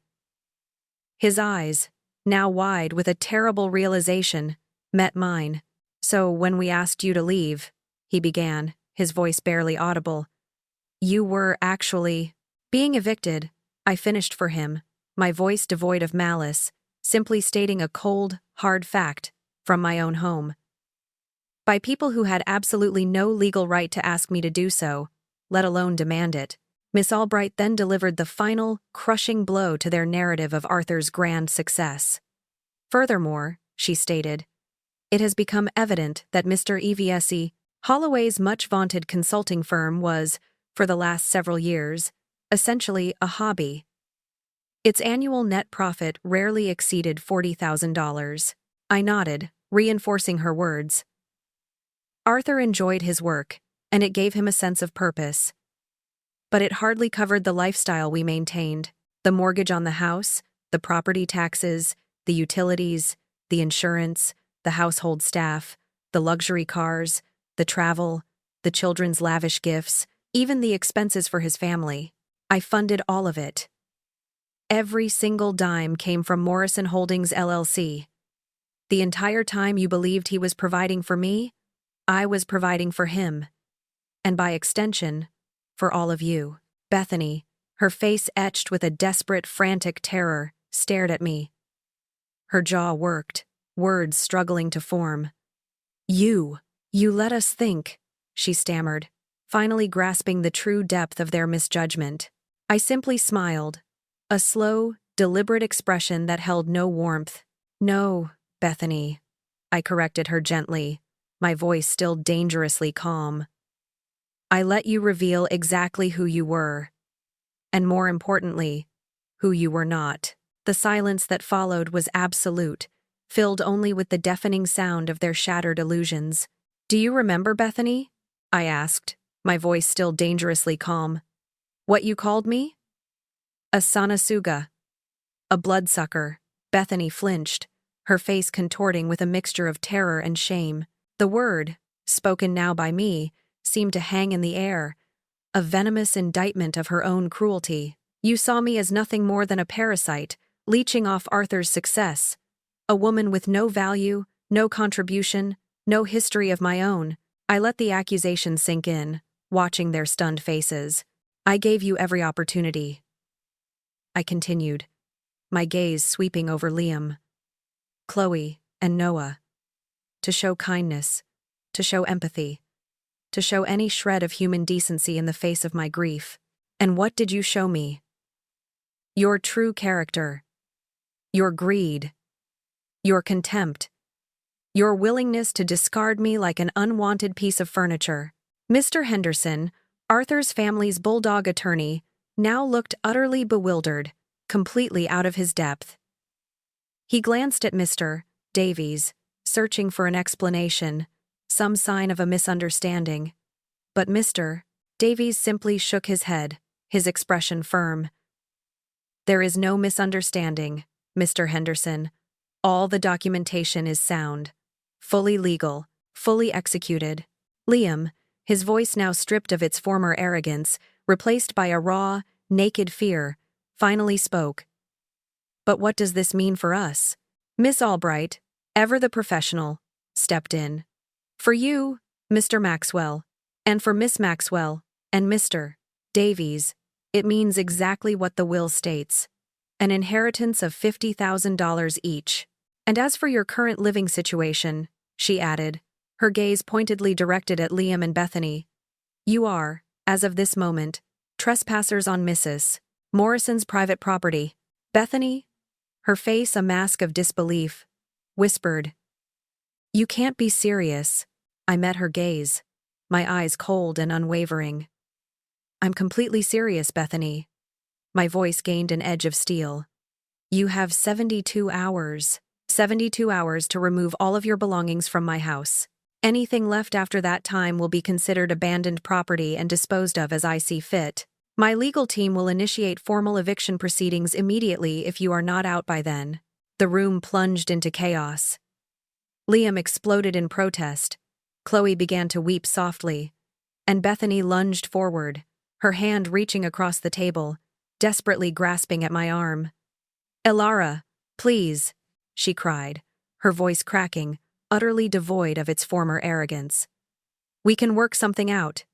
His eyes, now wide with a terrible realization, met mine. "So when we asked you to leave," he began, his voice barely audible, "you were actually being evicted." I finished for him, my voice devoid of malice, simply stating a cold, hard fact from my own home. By people who had absolutely no legal right to ask me to do so, let alone demand it. Miss Albright then delivered the final, crushing blow to their narrative of Arthur's grand success. "Furthermore," she stated, "it has become evident that Mr. EVSE Holloway's much-vaunted consulting firm was, for the last several years, essentially a hobby. Its annual net profit rarely exceeded $40,000. I nodded, reinforcing her words. Arthur enjoyed his work, and it gave him a sense of purpose. But it hardly covered the lifestyle we maintained: the mortgage on the house, the property taxes, the utilities, the insurance, the household staff, the luxury cars, the travel, the children's lavish gifts, even the expenses for his family. I funded all of it. Every single dime came from Morrison Holdings LLC. The entire time you believed he was providing for me, I was providing for him. And by extension, for all of you." Bethany, her face etched with a desperate, frantic terror, stared at me. Her jaw worked, words struggling to form. You let us think," she stammered, finally grasping the true depth of their misjudgment. I simply smiled, a slow, deliberate expression that held no warmth. "No, Bethany," I corrected her gently, my voice still dangerously calm. "I let you reveal exactly who you were, and more importantly, who you were not." The silence that followed was absolute, filled only with the deafening sound of their shattered illusions. "Do you remember, Bethany?" I asked, my voice still dangerously calm. "What you called me?" "A sanasuga. A bloodsucker." Bethany flinched, her face contorting with a mixture of terror and shame. The word, spoken now by me, seemed to hang in the air, a venomous indictment of her own cruelty. "You saw me as nothing more than a parasite, leeching off Arthur's success. A woman with no value, no contribution, no history of my own." I let the accusation sink in, watching their stunned faces. "I gave you every opportunity," I continued, my gaze sweeping over Liam, Chloe, and Noah, "to show kindness, to show empathy, to show any shred of human decency in the face of my grief. And what did you show me? Your true character, your greed, your contempt, your willingness to discard me like an unwanted piece of furniture." Mr. Henderson, Arthur's family's bulldog attorney, now looked utterly bewildered, completely out of his depth. He glanced at Mr. Davies, searching for an explanation, some sign of a misunderstanding. But Mr. Davies simply shook his head, his expression firm. "There is no misunderstanding, Mr. Henderson. All the documentation is sound, fully legal, fully executed." Liam, his voice now stripped of its former arrogance, replaced by a raw, naked fear, finally spoke. "But what does this mean for us?" Miss Albright, ever the professional, stepped in. "For you, Mr. Maxwell, and for Miss Maxwell, and Mr. Davies, it means exactly what the will states: an inheritance of $50,000 each. And as for your current living situation," she added, her gaze pointedly directed at Liam and Bethany, "you are, as of this moment, trespassers on Mrs. Morrison's private property." Bethany, her face a mask of disbelief, whispered, "You can't be serious." I met her gaze, my eyes cold and unwavering. I'm completely serious, Bethany. My voice gained an edge of steel. You have 72 hours. 72 hours to remove all of your belongings from my house. Anything left after that time will be considered abandoned property and disposed of as I see fit. My legal team will initiate formal eviction proceedings immediately if you are not out by then. The room plunged into chaos. Liam exploded in protest. Chloe began to weep softly, and Bethany lunged forward, her hand reaching across the table, desperately grasping at my arm. Elara, please, she cried, her voice cracking, utterly devoid of its former arrogance. We can work something out.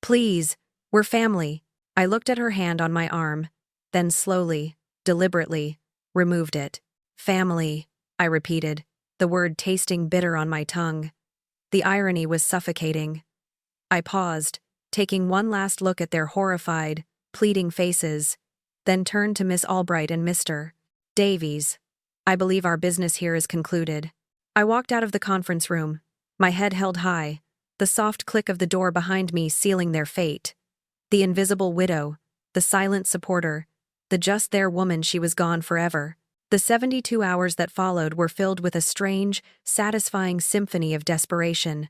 Please, we're family. I looked at her hand on my arm, then slowly, deliberately, removed it. Family, I repeated, the word tasting bitter on my tongue. The irony was suffocating. I paused, taking one last look at their horrified, pleading faces, then turned to Miss Albright and Mr. Davies. I believe our business here is concluded. I walked out of the conference room, my head held high, the soft click of the door behind me sealing their fate. The invisible widow, the silent supporter, the just there woman, she was gone forever. The 72 hours that followed were filled with a strange, satisfying symphony of desperation.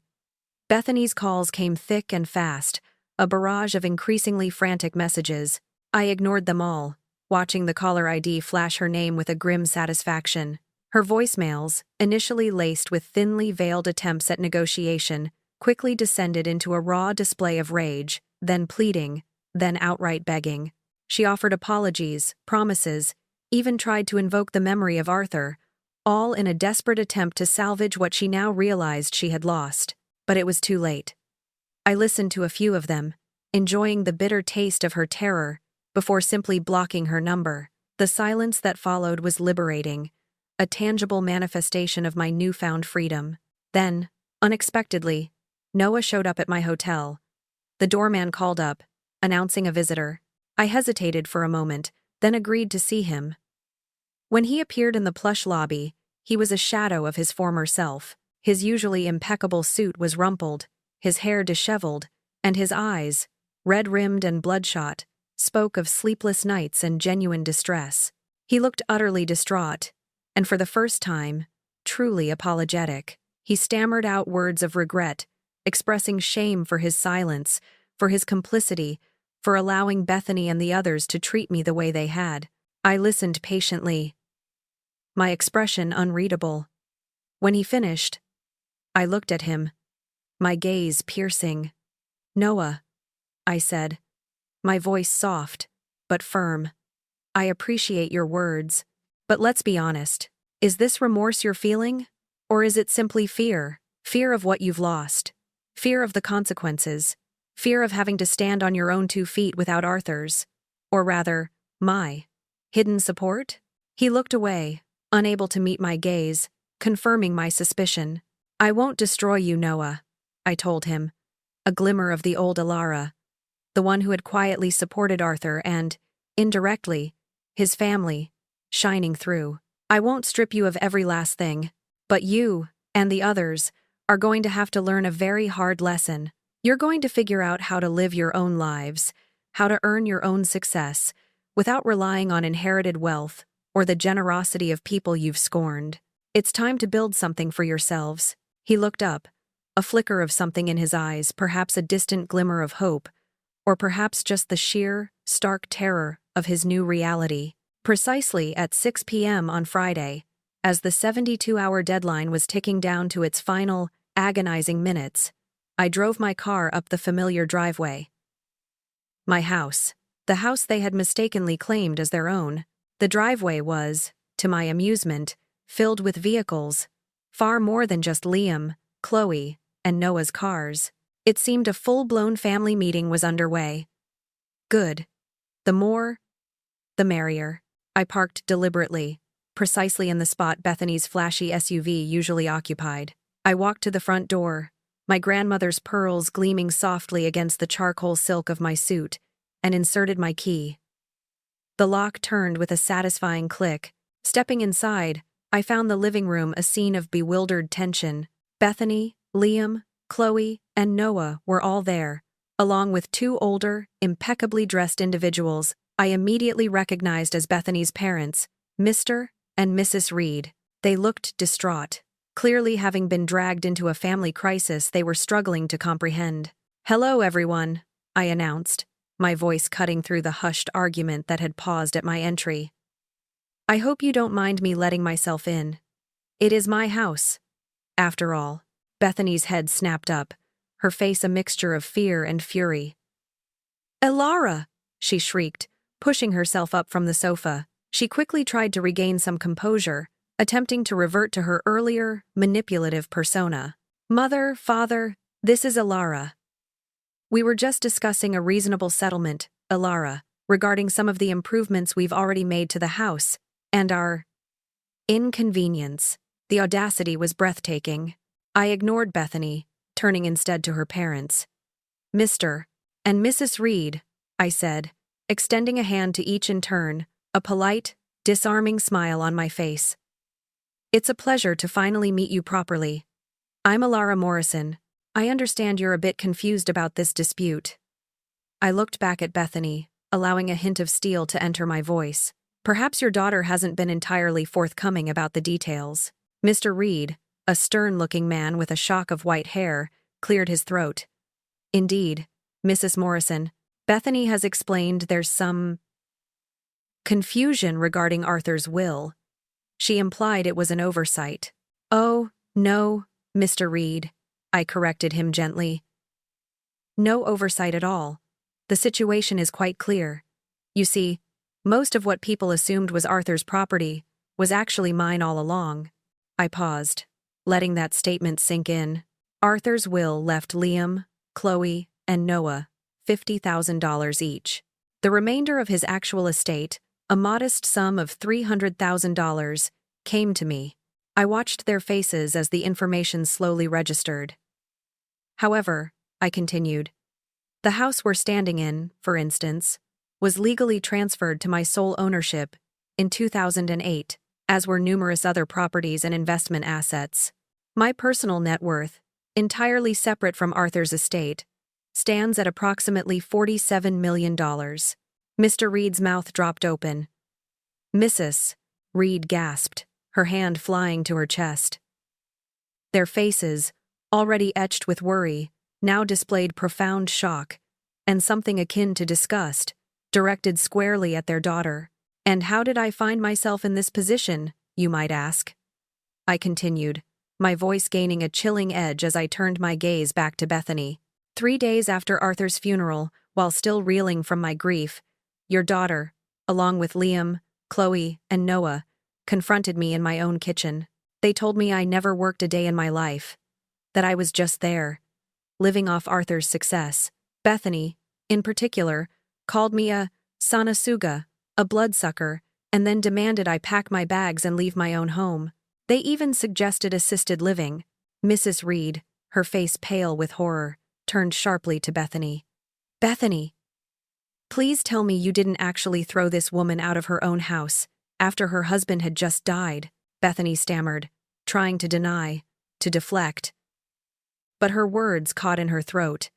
Bethany's calls came thick and fast, a barrage of increasingly frantic messages. I ignored them all, watching the caller ID flash her name with a grim satisfaction. Her voicemails, initially laced with thinly veiled attempts at negotiation, quickly descended into a raw display of rage, then pleading, then outright begging. She offered apologies, promises, even tried to invoke the memory of Arthur, all in a desperate attempt to salvage what she now realized she had lost. But it was too late. I listened to a few of them, enjoying the bitter taste of her terror, before simply blocking her number. The silence that followed was liberating, a tangible manifestation of my newfound freedom. Then, unexpectedly, Noah showed up at my hotel. The doorman called up, announcing a visitor. I hesitated for a moment, then agreed to see him. When he appeared in the plush lobby, he was a shadow of his former self. His usually impeccable suit was rumpled, his hair disheveled, and his eyes, red-rimmed and bloodshot, spoke of sleepless nights and genuine distress. He looked utterly distraught, and for the first time, truly apologetic. He stammered out words of regret, expressing shame for his silence, for his complicity, for allowing Bethany and the others to treat me the way they had. I listened patiently, my expression unreadable. When he finished, I looked at him, my gaze piercing. Noah, I said, my voice soft, but firm. I appreciate your words, but let's be honest. Is this remorse you're feeling? Or is it simply fear? Fear of what you've lost. Fear of the consequences. Fear of having to stand on your own 2 feet without Arthur's. Or rather, my hidden support? He looked away, unable to meet my gaze, confirming my suspicion. I won't destroy you, Noah, I told him, a glimmer of the old Elara, the one who had quietly supported Arthur and, indirectly, his family, shining through. I won't strip you of every last thing, but you, and the others, are going to have to learn a very hard lesson. You're going to figure out how to live your own lives, how to earn your own success, without relying on inherited wealth or the generosity of people you've scorned. It's time to build something for yourselves. He looked up, a flicker of something in his eyes, perhaps a distant glimmer of hope, or perhaps just the sheer, stark terror of his new reality. Precisely at 6 p.m. on Friday, as the 72-hour deadline was ticking down to its final, agonizing minutes, I drove my car up the familiar driveway. My house. The house they had mistakenly claimed as their own. The driveway was, to my amusement, filled with vehicles, far more than just Liam, Chloe, and Noah's cars. It seemed a full-blown family meeting was underway. Good. The more, the merrier. I parked deliberately, precisely in the spot Bethany's flashy SUV usually occupied. I walked to the front door, my grandmother's pearls gleaming softly against the charcoal silk of my suit, and inserted my key. The lock turned with a satisfying click. Stepping inside, I found the living room a scene of bewildered tension. Bethany, Liam, Chloe, and Noah were all there, along with two older, impeccably dressed individuals I immediately recognized as Bethany's parents, Mr. and Mrs. Reed. They looked distraught. Clearly, having been dragged into a family crisis they were struggling to comprehend. "Hello, everyone," I announced, my voice cutting through the hushed argument that had paused at my entry. "I hope you don't mind me letting myself in. It is my house, after all." Bethany's head snapped up, her face a mixture of fear and fury. "Elara!" she shrieked, pushing herself up from the sofa. She quickly tried to regain some composure, attempting to revert to her earlier, manipulative persona. "Mother, father, this is Elara. We were just discussing a reasonable settlement, Elara, regarding some of the improvements we've already made to the house, and our inconvenience." The audacity was breathtaking. I ignored Bethany, turning instead to her parents. "Mr. and Mrs. Reed," I said, extending a hand to each in turn, a polite, disarming smile on my face. "It's a pleasure to finally meet you properly. I'm Elara Morrison. I understand you're a bit confused about this dispute." I looked back at Bethany, allowing a hint of steel to enter my voice. "Perhaps your daughter hasn't been entirely forthcoming about the details." Mr. Reed, a stern-looking man with a shock of white hair, cleared his throat. "Indeed, Mrs. Morrison, Bethany has explained there's some confusion regarding Arthur's will. She implied it was an oversight." "Oh, no, Mr. Reed," I corrected him gently. "No oversight at all. The situation is quite clear. You see, most of what people assumed was Arthur's property was actually mine all along." I paused, letting that statement sink in. Arthur's will left Liam, Chloe, and Noah $50,000 each. The remainder of his actual estate, a modest sum of $300,000, came to me. I watched their faces as the information slowly registered. "However," I continued, "the house we're standing in, for instance, was legally transferred to my sole ownership in 2008, as were numerous other properties and investment assets. My personal net worth, entirely separate from Arthur's estate, stands at approximately $47 million. Mr. Reed's mouth dropped open. "Mrs. Reed gasped, her hand flying to her chest. Their faces, already etched with worry, now displayed profound shock, and something akin to disgust, directed squarely at their daughter. "And how did I find myself in this position, you might ask?" I continued, my voice gaining a chilling edge as I turned my gaze back to Bethany. 3 days after Arthur's funeral, while still reeling from my grief, your daughter, along with Liam, Chloe, and Noah, confronted me in my own kitchen. They told me I never worked a day in my life, that I was just there, living off Arthur's success. Bethany, in particular, called me a sanasuga, a bloodsucker, and then demanded I pack my bags and leave my own home. They even suggested assisted living. Mrs. Reed, her face pale with horror, turned sharply to Bethany. "Bethany, please tell me you didn't actually throw this woman out of her own house after her husband had just died," Bethany stammered, trying to deny, to deflect. But her words caught in her throat.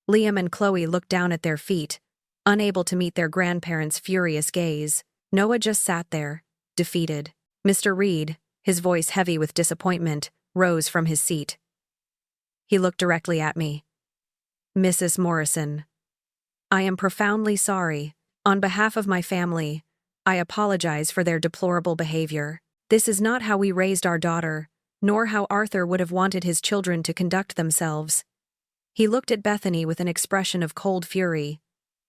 Liam and Chloe looked down at their feet, unable to meet their grandparents' furious gaze. Noah just sat there, defeated. Mr. Reed, his voice heavy with disappointment, rose from his seat. He looked directly at me. "Mrs. Morrison, I am profoundly sorry. On behalf of my family, I apologize for their deplorable behavior. This is not how we raised our daughter, nor how Arthur would have wanted his children to conduct themselves." He looked at Bethany with an expression of cold fury.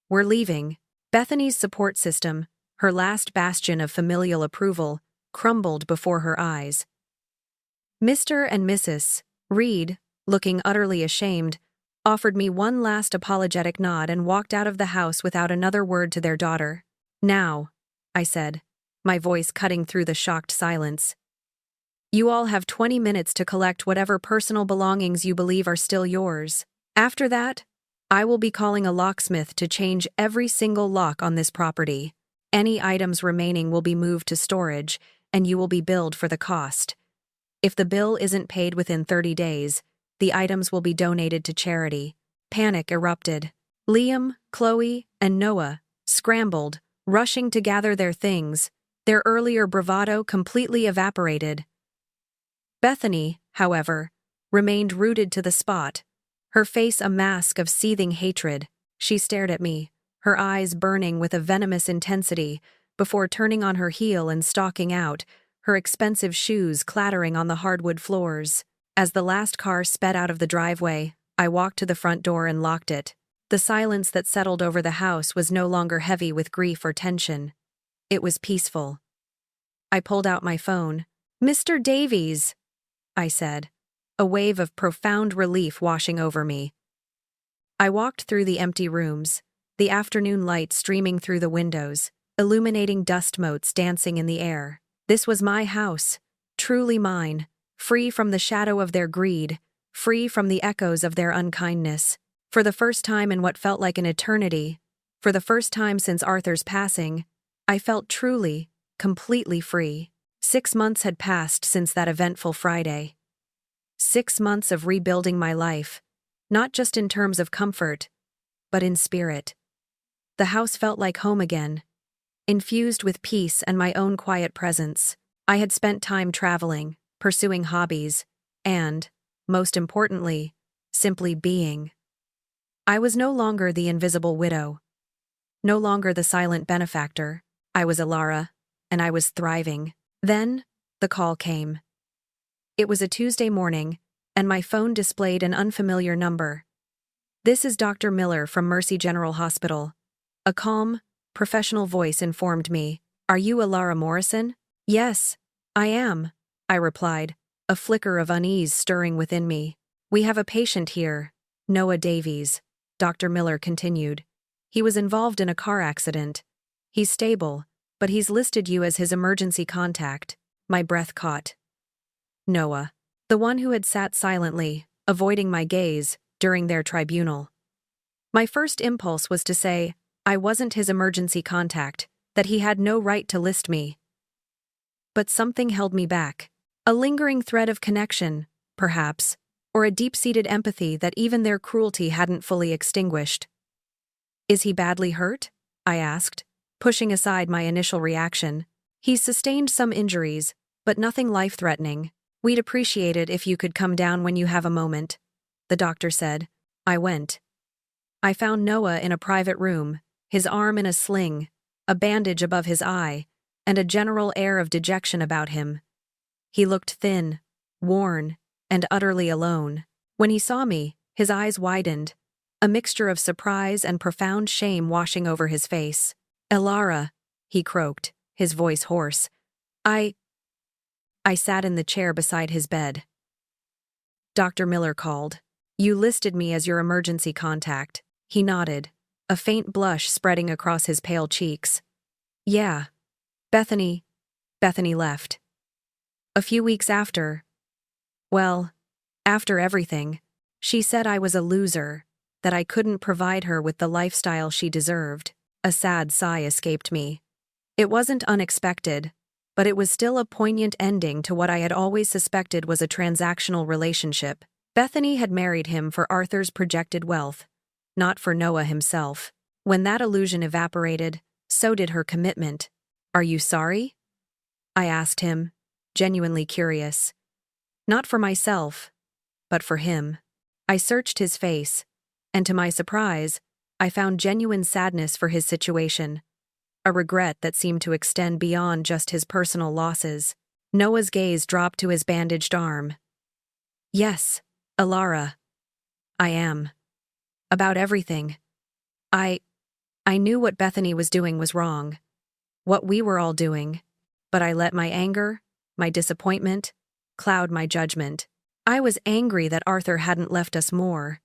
"We're leaving." Bethany's support system, her last bastion of familial approval, crumbled before her eyes. Mr. and Mrs. Reed, looking utterly ashamed, offered me one last apologetic nod and walked out of the house without another word to their daughter. "Now," I said, my voice cutting through the shocked silence, "you all have 20 minutes to collect whatever personal belongings you believe are still yours. After that, I will be calling a locksmith to change every single lock on this property. Any items remaining will be moved to storage, and you will be billed for the cost. If the bill isn't paid within 30 days, The items will be donated to charity. Panic erupted. Liam, Chloe, and Noah scrambled, rushing to gather their things, their earlier bravado completely evaporated. Bethany, however, remained rooted to the spot, her face a mask of seething hatred. She stared at me, her eyes burning with a venomous intensity, before turning on her heel and stalking out, her expensive shoes clattering on the hardwood floors. As the last car sped out of the driveway, I walked to the front door and locked it. The silence that settled over the house was no longer heavy with grief or tension. It was peaceful. I pulled out my phone. "Mr. Davies," I said, a wave of profound relief washing over me. I walked through the empty rooms, the afternoon light streaming through the windows, illuminating dust motes dancing in the air. This was my house, truly mine, free from the shadow of their greed, free from the echoes of their unkindness. For the first time in what felt like an eternity, for the first time since Arthur's passing, I felt truly, completely free. 6 months had passed since that eventful Friday. 6 months of rebuilding my life, not just in terms of comfort, but in spirit. The house felt like home again, infused with peace and my own quiet presence. I had spent time traveling, pursuing hobbies, and, most importantly, simply being. I was no longer the invisible widow, no longer the silent benefactor. I was Alara, and I was thriving. Then, the call came. It was a Tuesday morning, and my phone displayed an unfamiliar number. "This is Dr. Miller from Mercy General Hospital." A calm, professional voice informed me. "Are you Alara Morrison?" "Yes, I am," I replied, a flicker of unease stirring within me. "We have a patient here, Noah Davies," Dr. Miller continued. "He was involved in a car accident. He's stable, but he's listed you as his emergency contact." My breath caught. Noah, the one who had sat silently, avoiding my gaze, during their tribunal. My first impulse was to say, I wasn't his emergency contact, that he had no right to list me. But something held me back. A lingering thread of connection, perhaps, or a deep-seated empathy that even their cruelty hadn't fully extinguished. "Is he badly hurt?" I asked, pushing aside my initial reaction. "He's sustained some injuries, but nothing life-threatening. We'd appreciate it if you could come down when you have a moment," the doctor said. I went. I found Noah in a private room, his arm in a sling, a bandage above his eye, and a general air of dejection about him. He looked thin, worn, and utterly alone. When he saw me, his eyes widened, a mixture of surprise and profound shame washing over his face. "Alara," he croaked, his voice hoarse. I sat in the chair beside his bed. Dr. Miller called. "You listed me as your emergency contact." He nodded, a faint blush spreading across his pale cheeks. "Yeah. Bethany left. A few weeks after, well, after everything, she said I was a loser, that I couldn't provide her with the lifestyle she deserved." A sad sigh escaped me. It wasn't unexpected, but it was still a poignant ending to what I had always suspected was a transactional relationship. Bethany had married him for Arthur's projected wealth, not for Noah himself. When that illusion evaporated, so did her commitment. "Are you sorry?" I asked him, genuinely curious. Not for myself, but for him. I searched his face, and to my surprise, I found genuine sadness for his situation, a regret that seemed to extend beyond just his personal losses. Noah's gaze dropped to his bandaged arm. "Yes, Alara. I am. About everything. I knew what Bethany was doing was wrong, what we were all doing, but I let my anger, my disappointment, cloud my judgment. I was angry that Arthur hadn't left us more,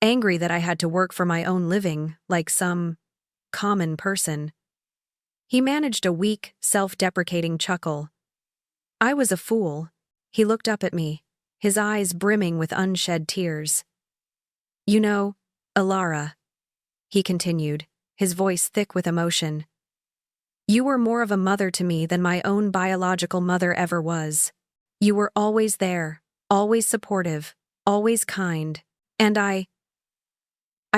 angry that I had to work for my own living like some common person." He managed a weak, self-deprecating chuckle. "I was a fool." He looked up at me, his eyes brimming with unshed tears. "You know, Alara," he continued, his voice thick with emotion, "you were more of a mother to me than my own biological mother ever was. You were always there, always supportive, always kind. And I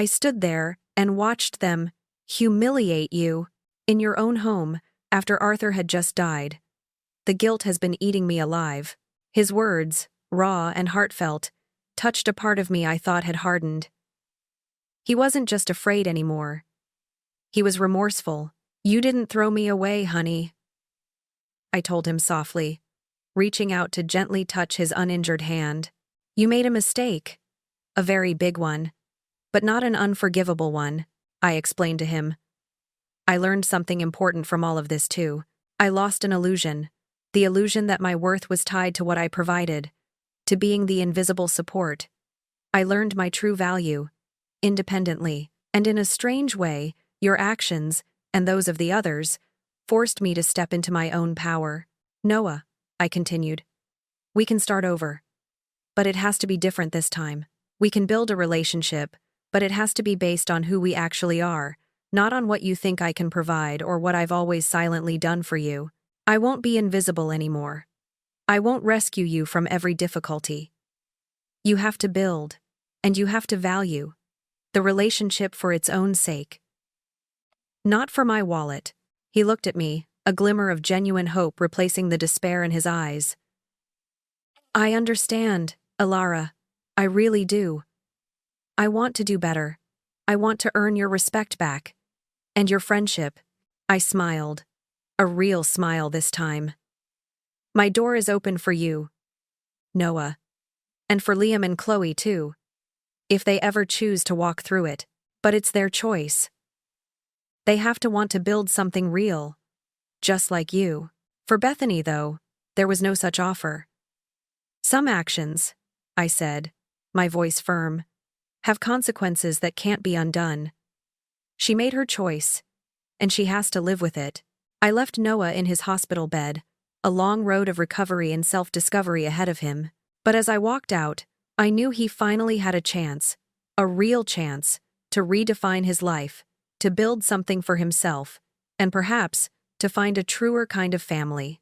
stood there and watched them humiliate you in your own home after Arthur had just died. The guilt has been eating me alive. His words, raw and heartfelt, touched a part of me I thought had hardened. He wasn't just afraid anymore. He was remorseful. You didn't throw me away, honey, I told him softly, reaching out to gently touch his uninjured hand. You made a mistake. A very big one. But not an unforgivable one, I explained to him. I learned something important from all of this too. I lost an illusion. The illusion that my worth was tied to what I provided, to being the invisible support. I learned my true value, independently, and in a strange way, your actions, and those of the others, forced me to step into my own power. Noah, I continued, we can start over. But it has to be different this time. We can build a relationship, but it has to be based on who we actually are, not on what you think I can provide or what I've always silently done for you. I won't be invisible anymore. I won't rescue you from every difficulty. You have to build, and you have to value, the relationship for its own sake. Not for my wallet. He looked at me, a glimmer of genuine hope replacing the despair in his eyes. I understand, Alara. I really do. I want to do better. I want to earn your respect back. And your friendship. I smiled. A real smile this time. My door is open for you, Noah. And for Liam and Chloe too. If they ever choose to walk through it. But it's their choice. They have to want to build something real. Just like you. For Bethany, though, there was no such offer. Some actions, I said, my voice firm, have consequences that can't be undone. She made her choice, and she has to live with it. I left Noah in his hospital bed, a long road of recovery and self-discovery ahead of him. But as I walked out, I knew he finally had a chance, a real chance, to redefine his life, to build something for himself, and perhaps to find a truer kind of family.